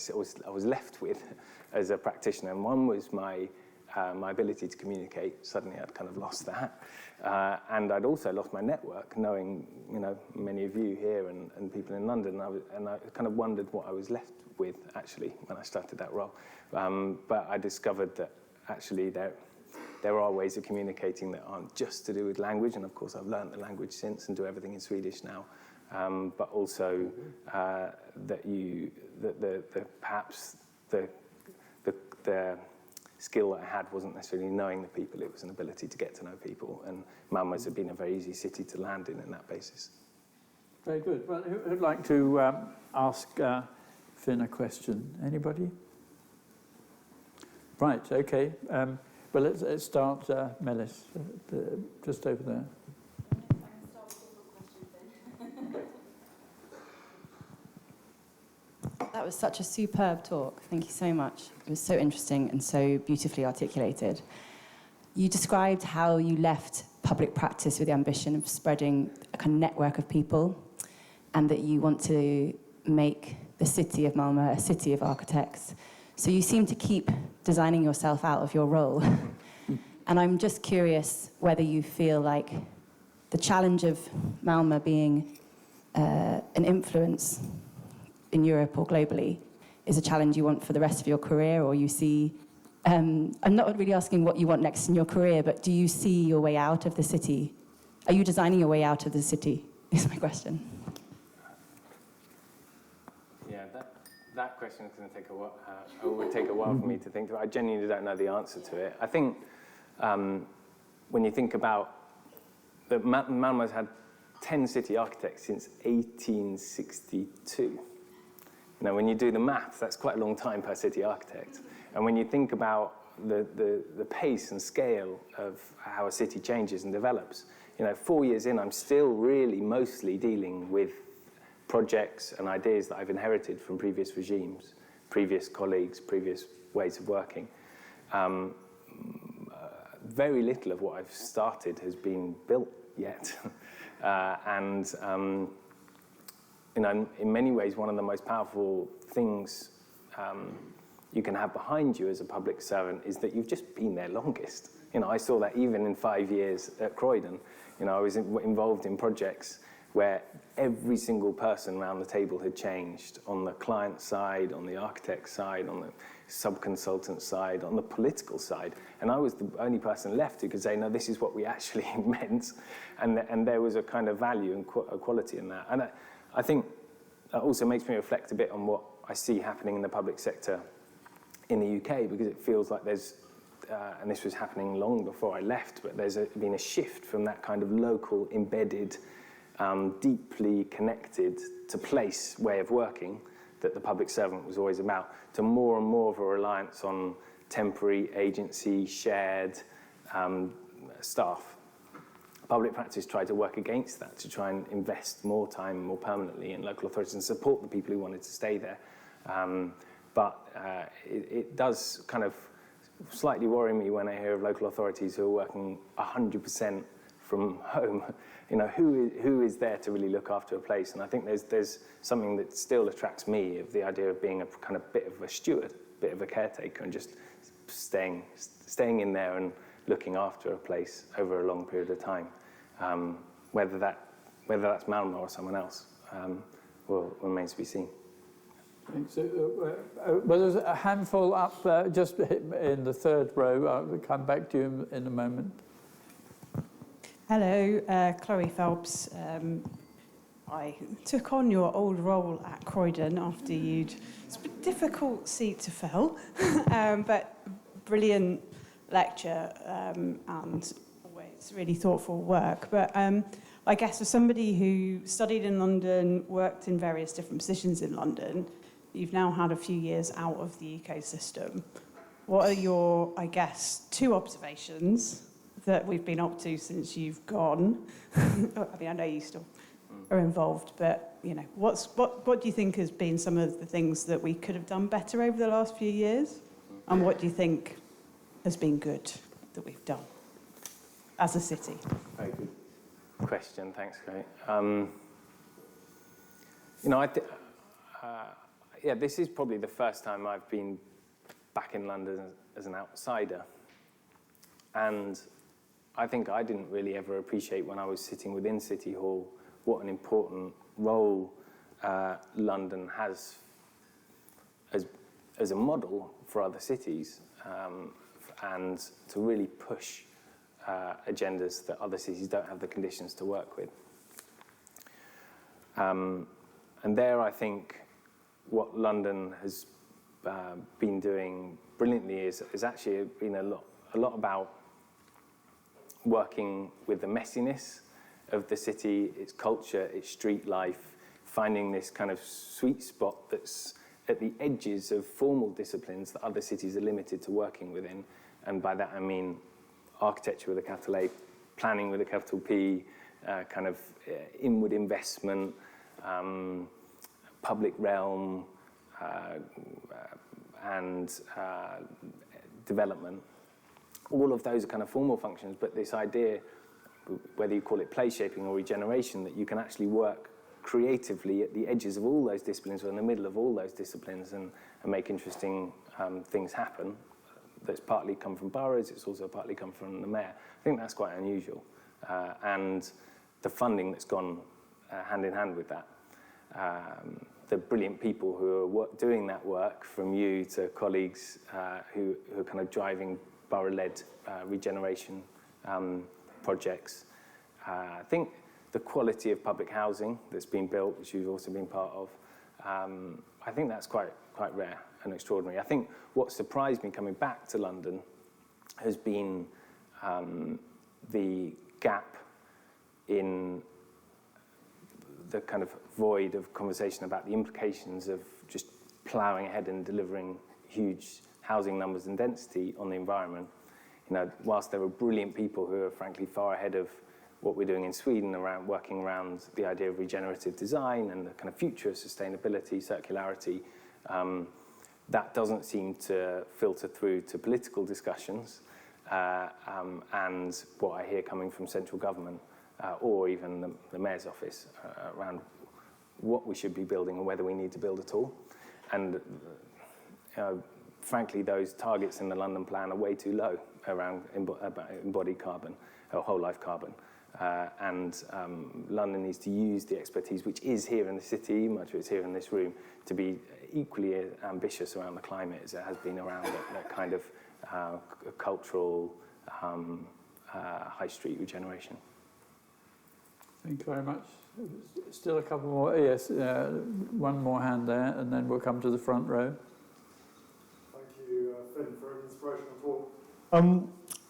was left with as a practitioner. And one was my ability to communicate. Suddenly I'd kind of lost that. And I'd also lost my network, knowing, many of you here and people in London. And I kind of wondered what I was left with, actually, when I started that role. But I discovered that, actually, there are ways of communicating that aren't just to do with language. And, of course, I've learned the language since and do everything in Swedish now. But also that perhaps the skill that I had wasn't necessarily knowing the people, it was an ability to get to know people, and Malmö's have been a very easy city to land in that basis. Very good. Well, who'd like to ask Finn a question? Anybody? Right, okay. Well, let's start, Melis, just over there. That was such a superb talk. Thank you so much. It was so interesting and so beautifully articulated. You described how you left public practice with the ambition of spreading a kind of network of people, and that you want to make the city of Malmö a city of architects. So you seem to keep designing yourself out of your role. And I'm just curious whether you feel like the challenge of Malmö being an influence in Europe or globally is a challenge you want for the rest of your career, or you see, I'm not really asking what you want next in your career, but do you see your way out of the city? Are you designing your way out of the city, is my question. Yeah, that question is going to take a while. It would take a while for me to think through. I genuinely don't know the answer to it. I think when you think about that, Mälmo's had 10 city architects since 1862. You know, when you do the maths, that's quite a long time per city architect. And when you think about the pace and scale of how a city changes and develops, you know, 4 years in, I'm still really mostly dealing with projects and ideas that I've inherited from previous regimes, previous colleagues, previous ways of working. Very little of what I've started has been built yet. You know, in many ways, one of the most powerful things you can have behind you as a public servant is that you've just been there longest. You know, I saw that even in 5 years at Croydon. You know, I was involved in projects where every single person around the table had changed, on the client side, on the architect side, on the sub-consultant side, on the political side. And I was the only person left who could say, no, this is what we actually meant. And there was a kind of value and quality in that. And I think that also makes me reflect a bit on what I see happening in the public sector in the UK, because it feels like there's, and this was happening long before I left, but there's been a shift from that kind of local, embedded, deeply connected to place way of working that the public servant was always about, to more and more of a reliance on temporary, agency, shared staff. Public practice tried to work against that, to try and invest more time, more permanently in local authorities and support the people who wanted to stay there. But it does kind of slightly worry me when I hear of local authorities who are working 100% from home. You know, who is there to really look after a place? And I think there's something that still attracts me, of the idea of being a kind of bit of a steward, bit of a caretaker, and just staying in there and looking after a place over a long period of time. Whether that's Mälmo or someone else remains to be seen. So, well, there's a handful up just in the third row. I'll come back to you in a moment. Hello, Chloe Phelps. I took on your old role at Croydon after it's a difficult seat to fill, but brilliant lecture and always really thoughtful work. But I guess for somebody who studied in London, worked in various different positions in London, you've now had a few years out of the ecosystem. What are your, I guess, 2 observations that we've been up to since you've gone? I mean, I know you still are involved, but you know, what do you think has been some of the things that we could have done better over the last few years, and what do you think has been good that we've done as a city? Very good question. Thanks, Kate. You know, yeah, this is probably the first time I've been back in London as an outsider, and I think I didn't really ever appreciate, when I was sitting within City Hall, what an important role London has as a model for other cities, and to really push agendas that other cities don't have the conditions to work with. And there, I think, what London has been doing brilliantly is actually been a lot about working with the messiness of the city, its culture, its street life, finding this kind of sweet spot that's at the edges of formal disciplines that other cities are limited to working within. And by that I mean architecture with a capital A, planning with a capital P, kind of inward investment, public realm, and development. All of those are kind of formal functions, but this idea, whether you call it place shaping or regeneration, that you can actually work creatively at the edges of all those disciplines or in the middle of all those disciplines and make interesting things happen. That's partly come from boroughs, it's also partly come from the mayor. I think that's quite unusual. And the funding that's gone hand in hand with that. The brilliant people who are doing that work, from you to colleagues who are kind of driving borough-led regeneration projects. I think the quality of public housing that's been built, which you've also been part of, I think that's quite rare and extraordinary. I think what surprised me coming back to London has been the gap in the kind of void of conversation about the implications of just ploughing ahead and delivering huge housing numbers and density on the environment. You know, whilst there are brilliant people who are frankly far ahead of what we're doing in Sweden around working around the idea of regenerative design and the kind of future of sustainability, circularity, that doesn't seem to filter through to political discussions and what I hear coming from central government or even the mayor's office around what we should be building and whether we need to build at all. And frankly, those targets in the London plan are way too low around embodied carbon or whole life carbon. London needs to use the expertise which is here in the city, much of it's here in this room, to be equally ambitious around the climate as it has been around that kind of cultural high street regeneration. Thank you very much. Still a couple more. Yes, one more hand there, and then we'll come to the front row. Thank you, Finn, for an inspirational talk.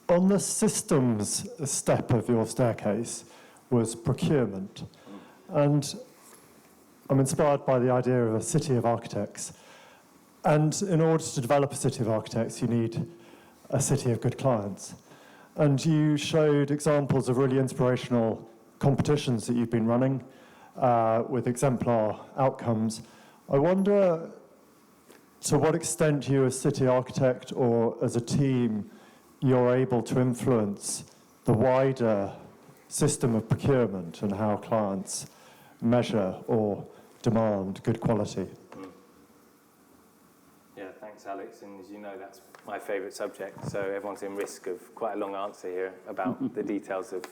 On the systems step of your staircase was procurement. And I'm inspired by the idea of a city of architects. And in order to develop a city of architects, you need a city of good clients. And you showed examples of really inspirational competitions that you've been running with exemplar outcomes. I wonder to what extent you as city architect or as a team you're able to influence the wider system of procurement and how clients measure or demand good quality. Yeah, thanks, Alex. And as you know, that's my favourite subject. So everyone's in risk of quite a long answer here about the details of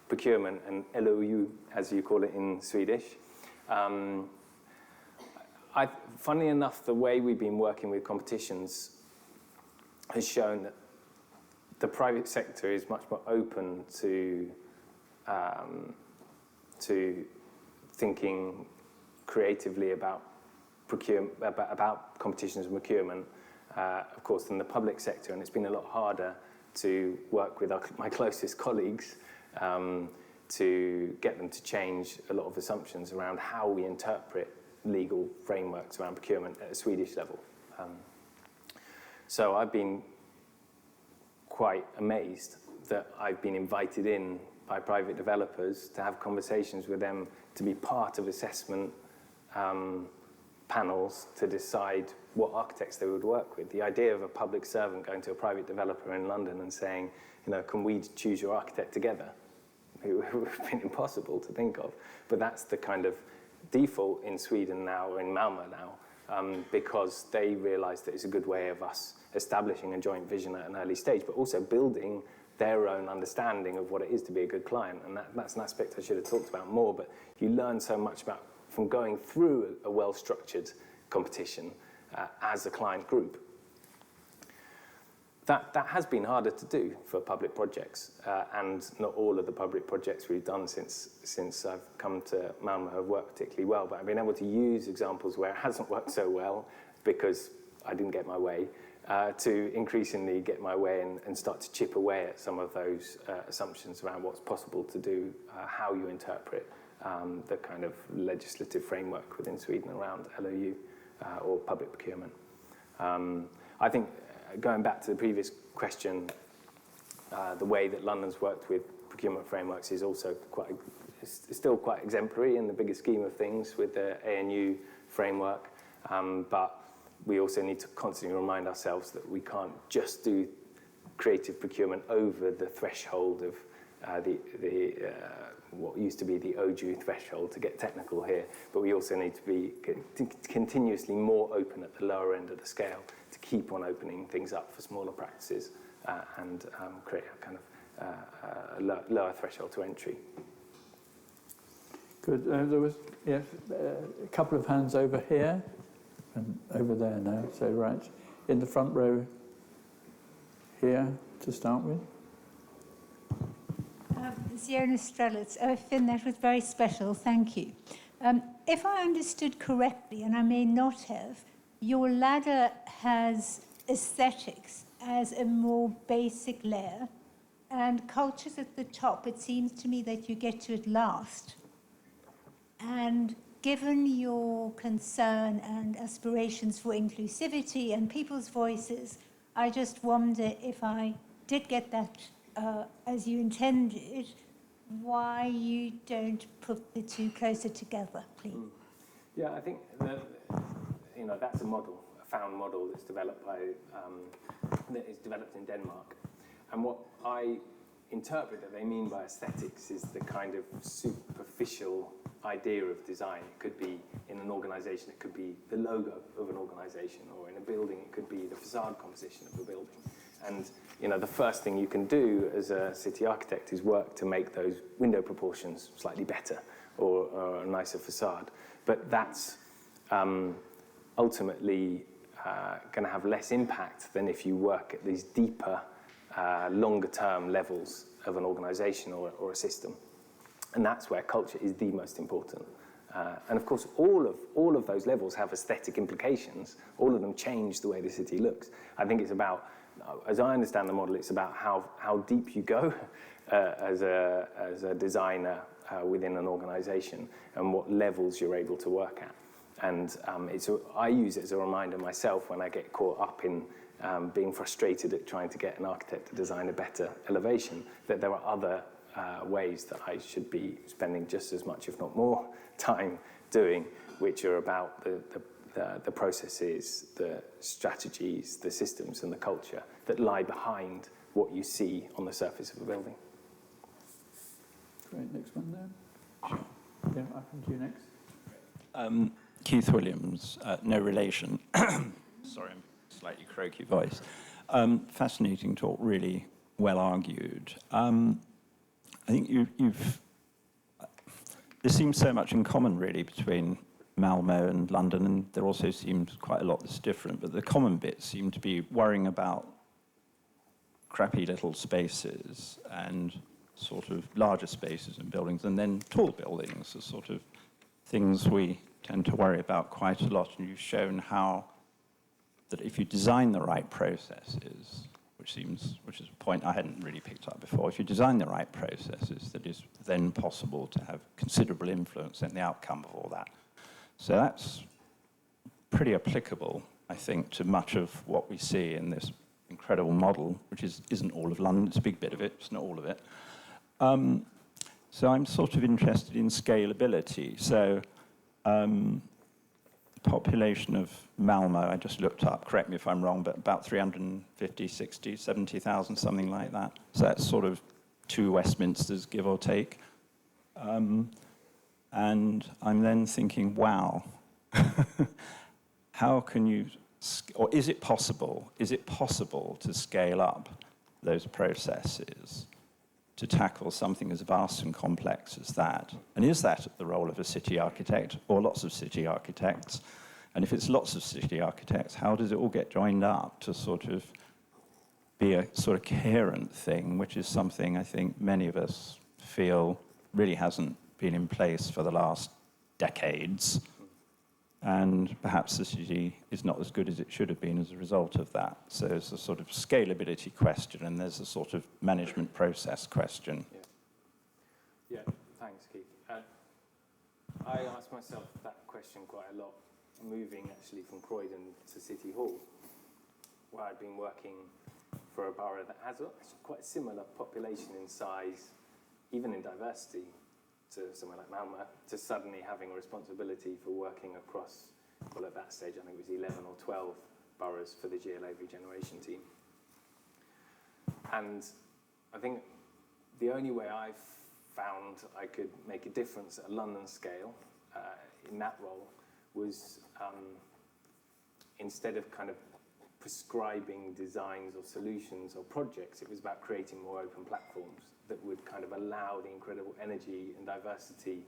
procurement and LOU, as you call it in Swedish. Funnily enough, the way we've been working with competitions has shown that the private sector is much more open to thinking creatively about competitions and procurement, of course, than the public sector. And it's been a lot harder to work with my closest colleagues to get them to change a lot of assumptions around how we interpret legal frameworks around procurement at a Swedish level. So I've been quite amazed that I've been invited in by private developers to have conversations with them to be part of assessment panels to decide what architects they would work with. The idea of a public servant going to a private developer in London and saying, you know, can we choose your architect together? It would have been impossible to think of. But that's the kind of default in Sweden now, or in Mälmo now, because they realise that it's a good way of us establishing a joint vision at an early stage, but also building their own understanding of what it is to be a good client. And that's an aspect I should have talked about more, but you learn so much about from going through a well-structured competition as a client group. That has been harder to do for public projects, and not all of the public projects we've done since I've come to Mälmo have worked particularly well, but I've been able to use examples where it hasn't worked so well because I didn't get my way, to increasingly get my way and start to chip away at some of those assumptions around what's possible to do, how you interpret the kind of legislative framework within Sweden around LOU or public procurement. I think, going back to the previous question, the way that London's worked with procurement frameworks is also still quite exemplary in the bigger scheme of things with the ANU framework, but we also need to constantly remind ourselves that we can't just do creative procurement over the threshold of what used to be the OJU threshold, to get technical here, but we also need to be continuously more open at the lower end of the scale to keep on opening things up for smaller practices and create a kind of lower threshold to entry. Good. There was a couple of hands over here and over there now. So right in the front row here to start with. Ziona Strelitz. Oh, Finn, that was very special. Thank you. If I understood correctly, and I may not have, your ladder has aesthetics as a more basic layer, and culture's at the top. It seems to me that you get to it last. And given your concern and aspirations for inclusivity and people's voices, I just wonder if I did get that as you intended, why you don't put the two closer together, please. Yeah, I think that's a model, a found model that's developed that is developed in Denmark. And what I interpret that they mean by aesthetics is the kind of superficial idea of design. It could be in an organisation, it could be the logo of an organisation, or in a building, it could be the facade composition of a building. And the first thing you can do as a city architect is work to make those window proportions slightly better, or a nicer facade. But that's ultimately going to have less impact than if you work at these deeper, longer-term levels of an organisation or a system. And that's where culture is the most important. And of course, all of those levels have aesthetic implications. All of them change the way the city looks. I think it's about, as I understand the model, it's about how deep you go as a designer within an organisation, and what levels you're able to work at. And I use it as a reminder myself when I get caught up in being frustrated at trying to get an architect to design a better elevation, that there are other ways that I should be spending just as much, if not more, time doing, which are about the processes, the strategies, the systems, and the culture that lie behind what you see on the surface of a building. Great, next one there. Yeah, I come to you next. Keith Williams, no relation. Sorry, I'm slightly croaky voice. Fascinating talk, really well argued. I think there seems so much in common, really, between Malmo and London, and there also seems quite a lot that's different, but the common bits seem to be worrying about crappy little spaces and sort of larger spaces and buildings, and then tall buildings are sort of things we tend to worry about quite a lot. And you've shown how that if you design the right processes, which is a point I hadn't really picked up before, if you design the right processes, that is then possible to have considerable influence in the outcome of all that. So that's pretty applicable, I think, to much of what we see in this incredible model, which isn't all of London. It's a big bit of it, it's not all of it. So I'm sort of interested in scalability. So population of Malmo, I just looked up, correct me if I'm wrong, but about 350, 60, 70,000, something like that. So that's sort of 2 Westminsters, give or take. And I'm then thinking, wow, how can you, or is it possible to scale up those processes to tackle something as vast and complex as that? And is that the role of a city architect, or lots of city architects? And if it's lots of city architects, how does it all get joined up to sort of be a sort of coherent thing, which is something I think many of us feel really hasn't been in place for the last decades. And perhaps the city is not as good as it should have been as a result of that. So there's a sort of scalability question, and there's a sort of management process question. Yeah, thanks, Keith. I ask myself that question quite a lot, moving actually from Croydon to City Hall, where I've been working for a borough that has quite a similar population in size, even in diversity, to somewhere like Malmo, to suddenly having a responsibility for working across, well, at that stage, I think it was 11 or 12 boroughs for the GLA regeneration team. And I think the only way I've found I could make a difference at a London scale in that role was instead of kind of prescribing designs or solutions or projects, it was about creating more open platforms that would kind of allow the incredible energy and diversity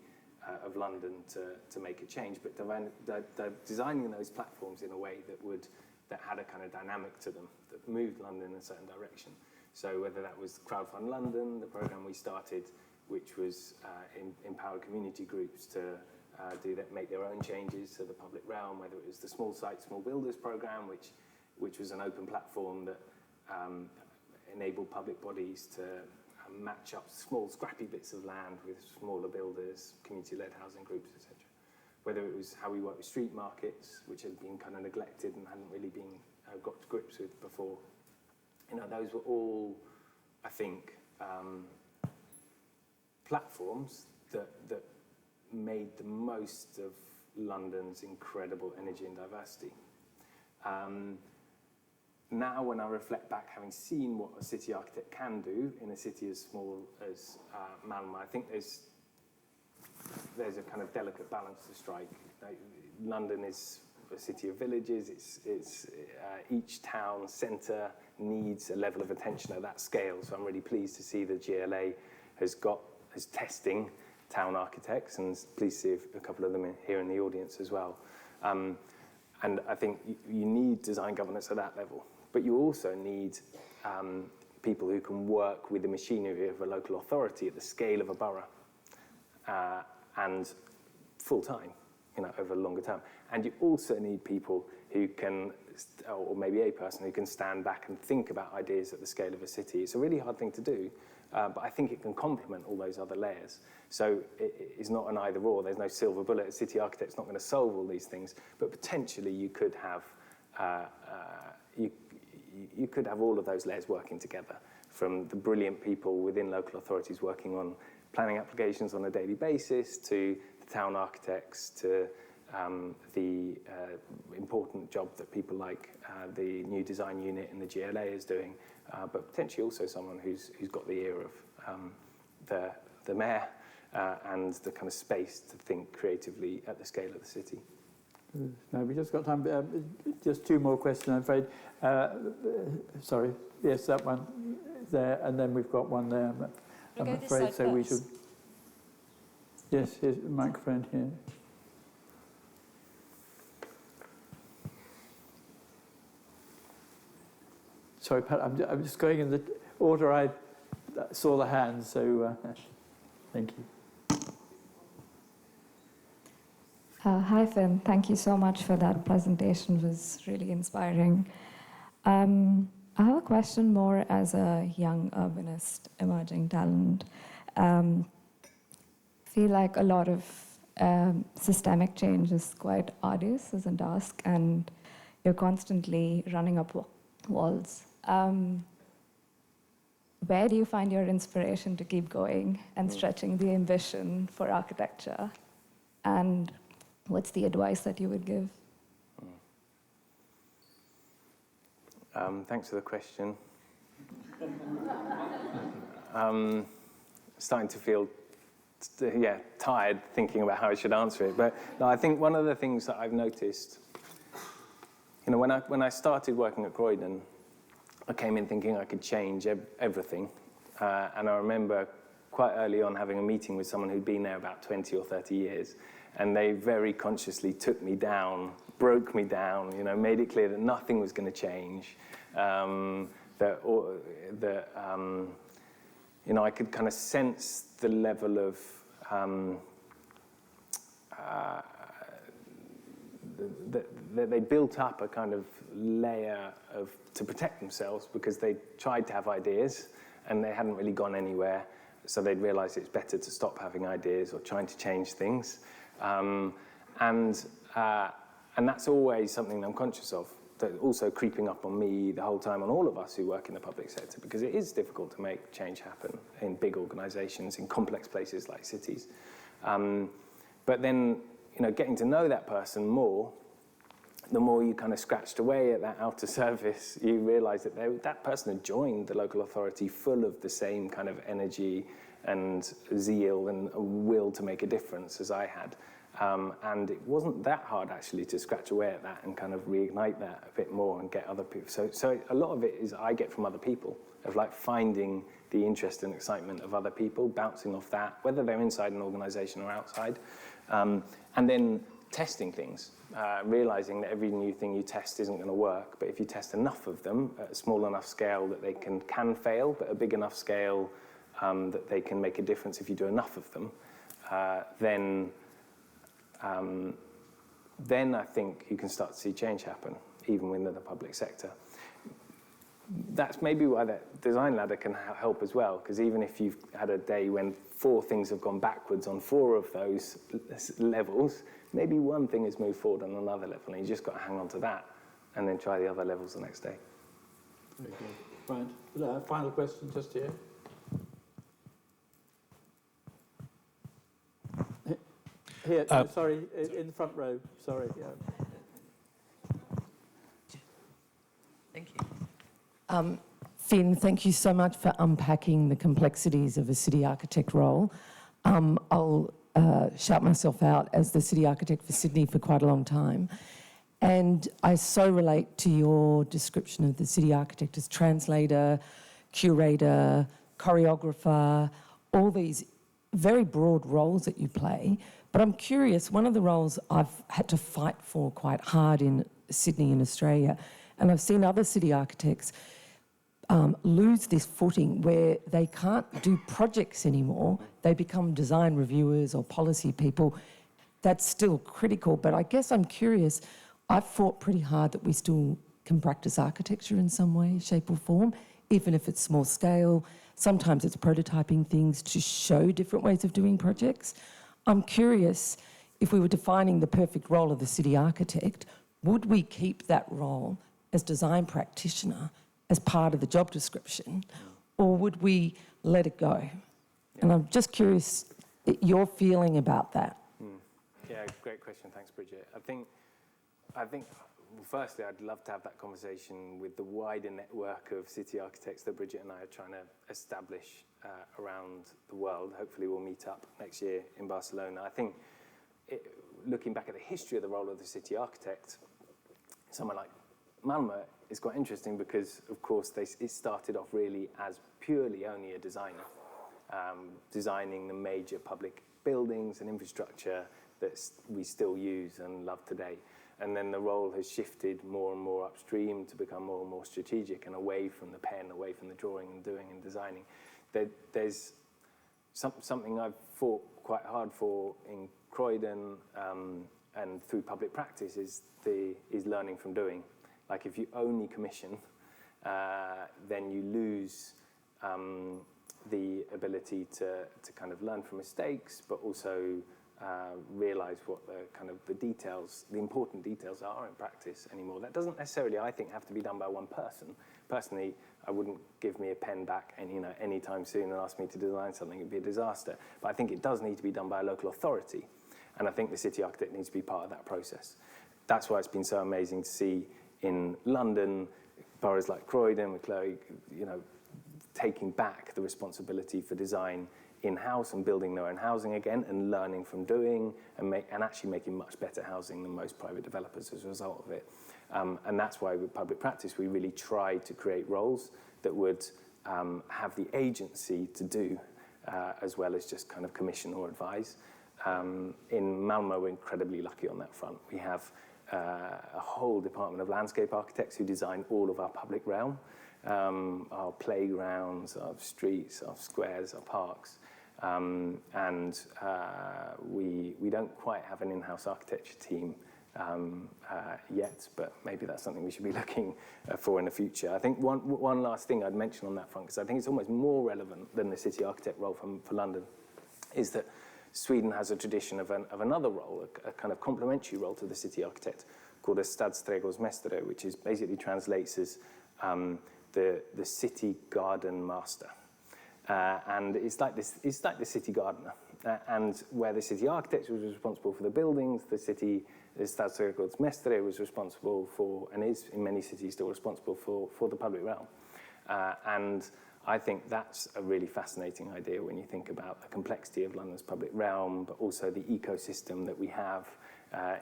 of London to make a change, but designing those platforms in a way that had a kind of dynamic to them, that moved London in a certain direction. So whether that was Crowdfund London, the program we started, which was empower community groups to make their own changes to the public realm, whether it was the Small Sites, Small Builders program, which was an open platform that enable public bodies to match up small, scrappy bits of land with smaller builders, community-led housing groups, etc. Whether it was how we work with street markets, which had been kind of neglected and hadn't really been got to grips with before. Those were all, I think, platforms that made the most of London's incredible energy and diversity. Now, when I reflect back, having seen what a city architect can do in a city as small as Mälmo, I think there's a kind of delicate balance to strike. London is a city of villages. It's each town centre needs a level of attention at that scale. So I'm really pleased to see the GLA is testing town architects, and pleased to see a couple of them here in the audience as well. And I think you need design governance at that level, but you also need people who can work with the machinery of a local authority at the scale of a borough, and full time, over a longer term. And you also need people who can, or maybe a person who can stand back and think about ideas at the scale of a city. It's a really hard thing to do, but I think it can complement all those other layers. So it's not an either or. There's no silver bullet. A city architect's not going to solve all these things, but potentially you could have you could have all of those layers working together, from the brilliant people within local authorities working on planning applications on a daily basis, to the town architects, to the important job that people like the new design unit in the GLA is doing, but potentially also someone who's got the ear of the mayor and the kind of space to think creatively at the scale of the city. No, we just got time. Just two more questions, I'm afraid. Sorry, yes, that one there, and then we've got one there. But I'm afraid so. We should. Yes, here's a microphone here. Sorry, Pat, I'm just going in the order I saw the hands, so thank you. Hi, Finn. Thank you so much for that presentation. It was really inspiring. I have a question more as a young urbanist, emerging talent. Feel like a lot of systemic change is quite arduous as a task, and you're constantly running up walls. Where do you find your inspiration to keep going and stretching the ambition for architecture? And what's the advice that you would give? Thanks for the question. Starting to feel, tired thinking about how I should answer it. But no, I think one of the things that I've noticed, when I started working at Croydon, I came in thinking I could change everything. And I remember quite early on having a meeting with someone who'd been there about 20 or 30 years. And they very consciously took me down, broke me down, made it clear that nothing was going to change. I could kind of sense the level of that they built up a kind of layer to protect themselves, because they tried to have ideas and they hadn't really gone anywhere. So they'd realised it's better to stop having ideas or trying to change things. And that's always something that I'm conscious of, that also creeping up on me the whole time, on all of us who work in the public sector, because it is difficult to make change happen in big organisations, in complex places like cities. But then, getting to know that person more, the more you kind of scratched away at that outer surface, you realise that that person had joined the local authority full of the same kind of energy and zeal and a will to make a difference as I had. And it wasn't that hard, actually, to scratch away at that and kind of reignite that a bit more and get other people. So a lot of it is I get from other people, of like finding the interest and excitement of other people, bouncing off that, whether they're inside an organisation or outside, and then testing things, realising that every new thing you test isn't going to work, but if you test enough of them at a small enough scale that they can fail, but a big enough scale that they can make a difference if you do enough of them, then I think you can start to see change happen, even within the public sector. that's maybe why that design ladder can help as well, because even if you've had a day when 4 things have gone backwards on 4 of those levels, maybe one thing has moved forward on another level, and you just got to hang on to that and then try the other levels the next day. Very good. Right. Final question just here. Here, sorry, in the front row. Sorry. Yeah. Thank you. Finn, thank you so much for unpacking the complexities of a city architect role. I'll shout myself out as the city architect for Sydney for quite a long time. And I so relate to your description of the city architect as translator, curator, choreographer, all these very broad roles that you play. But I'm curious, one of the roles I've had to fight for quite hard in Sydney in Australia, and I've seen other city architects lose this footing where they can't do projects anymore. They become design reviewers or policy people. That's still critical, but I guess I'm curious, I've fought pretty hard that we still can practice architecture in some way, shape or form, even if it's small scale. Sometimes it's prototyping things to show different ways of doing projects. I'm curious, if we were defining the perfect role of the city architect, would we keep that role as design practitioner as part of the job description, or would we let it go? And I'm just curious your feeling about that. Yeah, great question. Thanks, Bridget. I think, well, firstly, I'd love to have that conversation with the wider network of city architects that Bridget and I are trying to establish around the world. Hopefully we'll meet up next year in Barcelona. I think, looking back at the history of the role of the city architect, someone like Mälmo is quite interesting because, of course, it started off really as purely only a designer, designing the major public buildings and infrastructure that we still use and love today. And then the role has shifted more and more upstream to become more and more strategic and away from the pen, away from the drawing and doing and designing. There's something I've fought quite hard for in Croydon and through public practice is learning from doing. Like if you only commission, then you lose the ability to kind of learn from mistakes, but also realize what the details, the important details are in practice anymore. That doesn't necessarily, I think, have to be done by one person. Personally, I wouldn't give me a pen back anytime soon and ask me to design something. It'd be a disaster. But I think it does need to be done by a local authority. And I think the city architect needs to be part of that process. That's why it's been so amazing to see in London, boroughs like Croydon, with Chloe, taking back the responsibility for design in-house and building their own housing again and learning from doing and actually making much better housing than most private developers as a result of it. And that's why with public practice, we really tried to create roles that would have the agency to do as well as just kind of commission or advise. In Mälmo, we're incredibly lucky on that front. We have a whole department of landscape architects who design all of our public realm, our playgrounds, our streets, our squares, our parks. We don't quite have an in-house architecture team yet, but maybe that's something we should be looking for in the future. I think one last thing I'd mention on that front, because I think it's almost more relevant than the city architect role for London, is that Sweden has a tradition of another role, a kind of complementary role to the city architect called a stadsträdgårdsmästare, which is basically translates as the city garden master. And it's like the city gardener. And where the city architect was responsible for the buildings, the stadsträdgårdsmästare was responsible for, and is in many cities still responsible for the public realm. And I think that's a really fascinating idea when you think about the complexity of London's public realm, but also the ecosystem that we have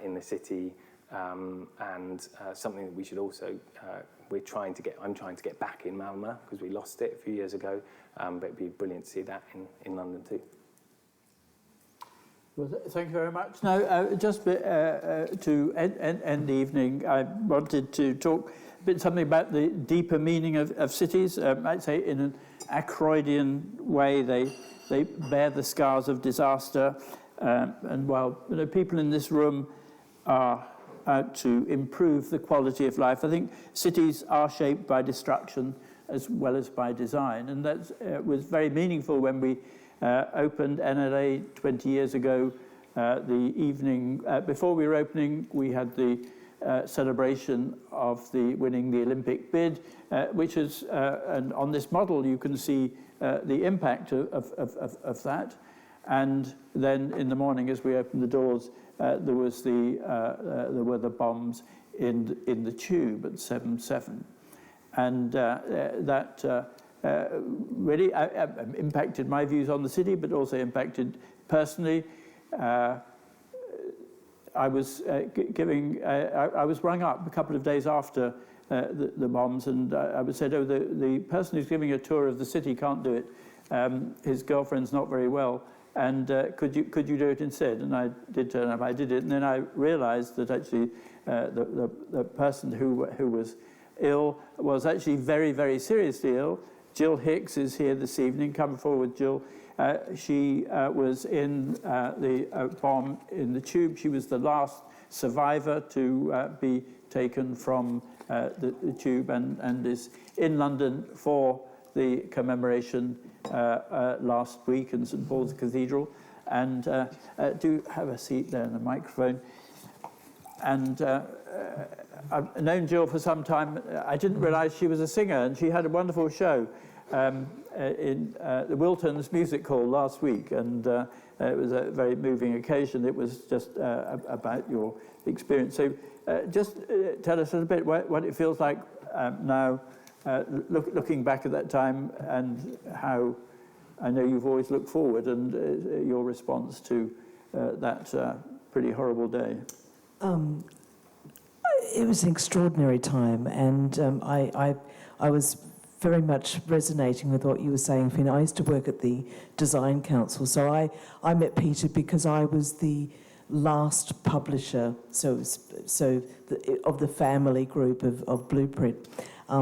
in the city, and something that we should also, I'm trying to get back in Mälmo because we lost it a few years ago, but it'd be brilliant to see that in London too. Well, thank you very much. Now, just to end the evening, I wanted to talk something about the deeper meaning of cities. I'd say in an Ackroydian way, they bear the scars of disaster. And while people in this room are out to improve the quality of life, I think cities are shaped by destruction. as well as by design. And that was very meaningful when we opened NLA 20 years ago. The evening before we were opening, we had the celebration of winning the Olympic bid, which is, and on this model you can see the impact of that. And then in the morning, as we opened the doors, there were the bombs in the tube at 7/7, and that really impacted my views on the city, but also impacted personally. I was I was rung up a couple of days after the bombs, and I was said, "Oh, the person who's giving a tour of the city can't do it. His girlfriend's not very well, and could you do it instead?" And I did turn up. I did it, and then I realised that actually the person who was ill was actually very, very seriously ill. Gill Hicks is here this evening. Come forward, Gill. She was in the bomb in the tube. She was the last survivor to be taken from the tube, and is in London for the commemoration last week in St Paul's Cathedral. And do have a seat there in the microphone. And I've known Gill for some time. I didn't realise she was a singer, and she had a wonderful show in the Wilton's Music Hall last week, and it was a very moving occasion. It was just about your experience. So just tell us a little bit what it feels like now, looking back at that time, and how I know you've always looked forward, and your response to that pretty horrible day. It was an extraordinary time, and I was very much resonating with what you were saying, Finn. I used to work at the Design Council, so I met Peter because I was the last publisher, of the family group of Blueprint,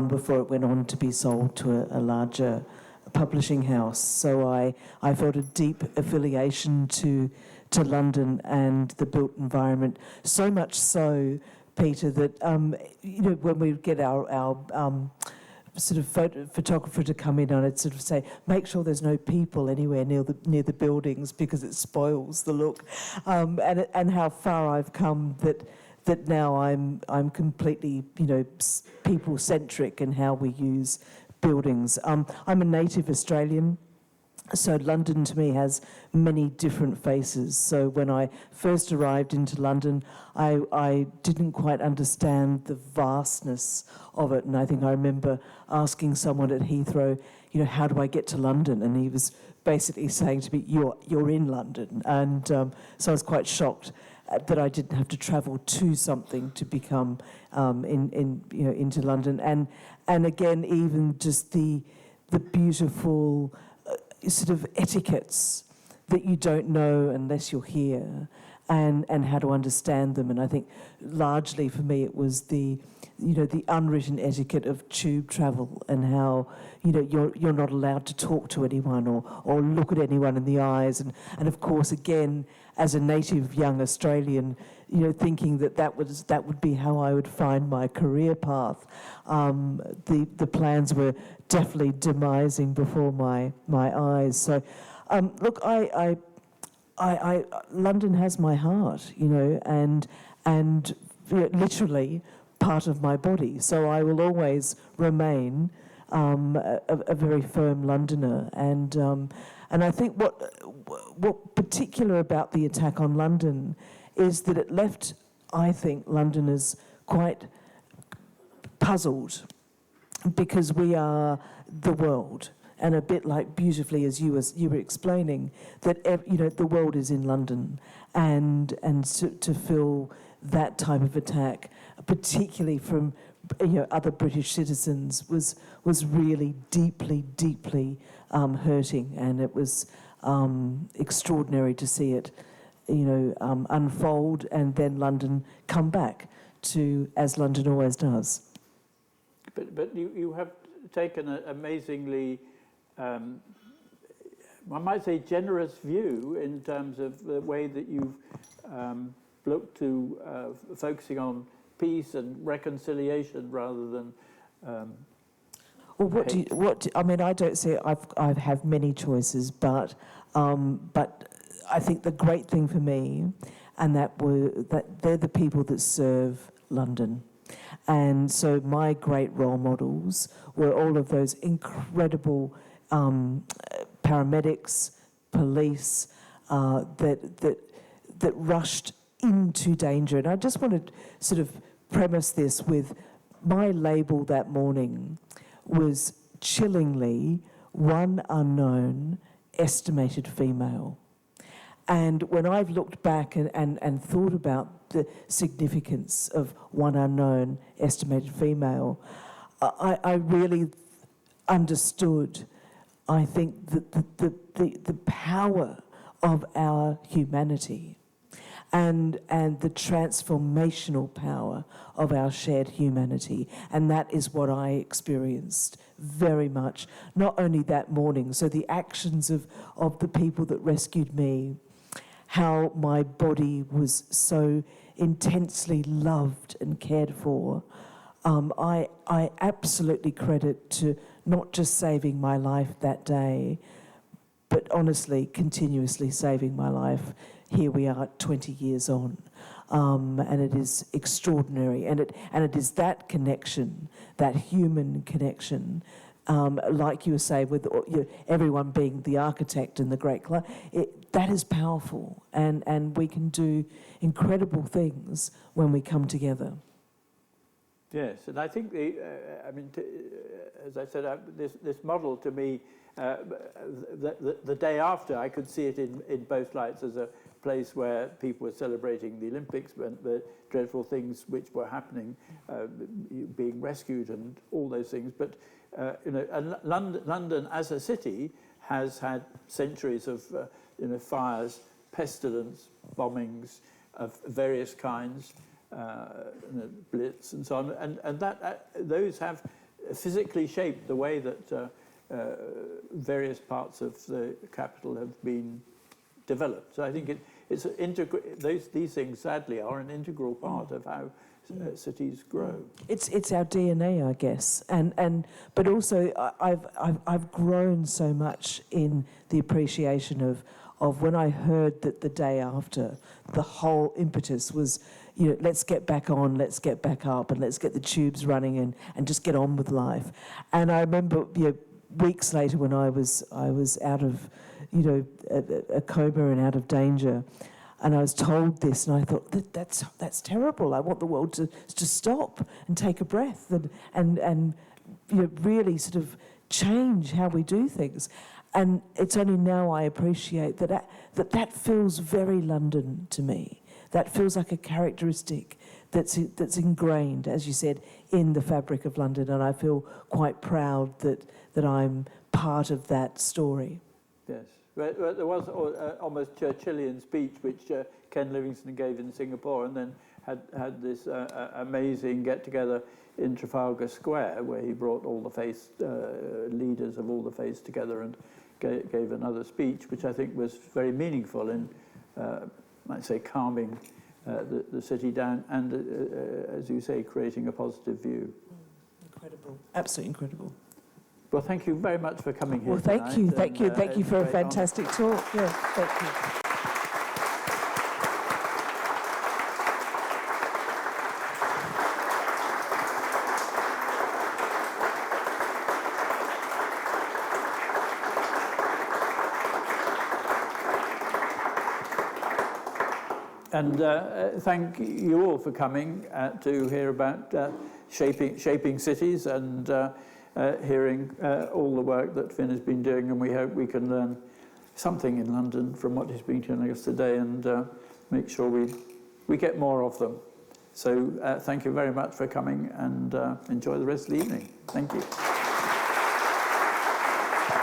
before it went on to be sold to a larger publishing house. So I felt a deep affiliation to London and the built environment, so much so, Peter, that when we get our sort of photographer to come in, and I'd sort of say, make sure there's no people anywhere near the buildings because it spoils the look, and how far I've come that now I'm completely people centric in how we use buildings. I'm a native Australian. So London to me has many different faces. So when I first arrived into London, I didn't quite understand the vastness of it. And I think I remember asking someone at Heathrow, how do I get to London? And he was basically saying to me, you're in London. And so I was quite shocked that I didn't have to travel to something to become into London. And again, even just the beautiful sort of etiquettes that you don't know unless you're here, and how to understand them. And I think largely for me it was the unwritten etiquette of tube travel, and how you're not allowed to talk to anyone or look at anyone in the eyes, and of course again as a native young Australian, thinking that would be how I would find my career path. The plans were definitely demising before my eyes. So, look, I London has my heart, and literally part of my body. So I will always remain a very firm Londoner, and I think what particular about the attack on London is that it left, I think, Londoners quite puzzled, because we are the world, and a bit like beautifully as you were explaining, that the world is in London, and to feel that type of attack, particularly from other British citizens, was really deeply hurting, and it was extraordinary to see it unfold, and then London come back to as London always does. But you have taken an amazingly, one might say, generous view in terms of the way that you've looked to focusing on peace and reconciliation rather than... Well, I mean, I don't say I have many choices, but I think the great thing for me, and that they're the people that serve London. And so my great role models were all of those incredible paramedics, police that rushed into danger. And I just want to sort of premise this with my label that morning was chillingly one unknown estimated female. And when I've looked back and thought about the significance of one unknown estimated female, I really understood, I think, the power of our humanity and the transformational power of our shared humanity. And that is what I experienced very much, not only that morning, so the actions of the people that rescued me, how my body was so intensely loved and cared for, I absolutely credit to not just saving my life that day, but honestly, continuously saving my life. Here we are 20 years on, and it is extraordinary. And it is that connection, that human connection, like you were saying, with everyone being the architect and the great client, that is powerful, and we can do incredible things when we come together. Yes, and I think as I said, this model to me, the day after, I could see it in both lights as a place where people were celebrating the Olympics, but the dreadful things which were happening, being rescued and all those things. But and London as a city has had centuries of fires, pestilence, bombings of various kinds, blitz and so on, and those have physically shaped the way that various parts of the capital have been developed. So I think it's these things sadly are an integral part of how cities grow. It's our DNA, I guess, but also I've grown so much in the appreciation of when I heard that the day after, the whole impetus was, let's get back on, let's get back up, and let's get the tubes running and just get on with life. And I remember, weeks later when I was out of, a coma and out of danger, and I was told this, and I thought that's terrible. I want the world to stop and take a breath and really sort of change how we do things. And it's only now I appreciate that feels very London to me. That feels like a characteristic that's ingrained, as you said, in the fabric of London, and I feel quite proud that I'm part of that story. Yes. Well, there was almost Churchillian speech which Ken Livingstone gave in Singapore, and then had this amazing get-together in Trafalgar Square where he brought all the leaders of all the faiths together and gave another speech, which I think was very meaningful in, might say, calming the city down and, as you say, creating a positive view. Incredible. Absolutely incredible. Well, thank you very much for coming here. Well, thank you for a fantastic talk. Yeah, thank you. And thank you all for coming to hear about shaping cities and hearing all the work that Finn has been doing, and we hope we can learn something in London from what he's been telling us today and make sure we get more of them. So thank you very much for coming, and enjoy the rest of the evening. Thank you.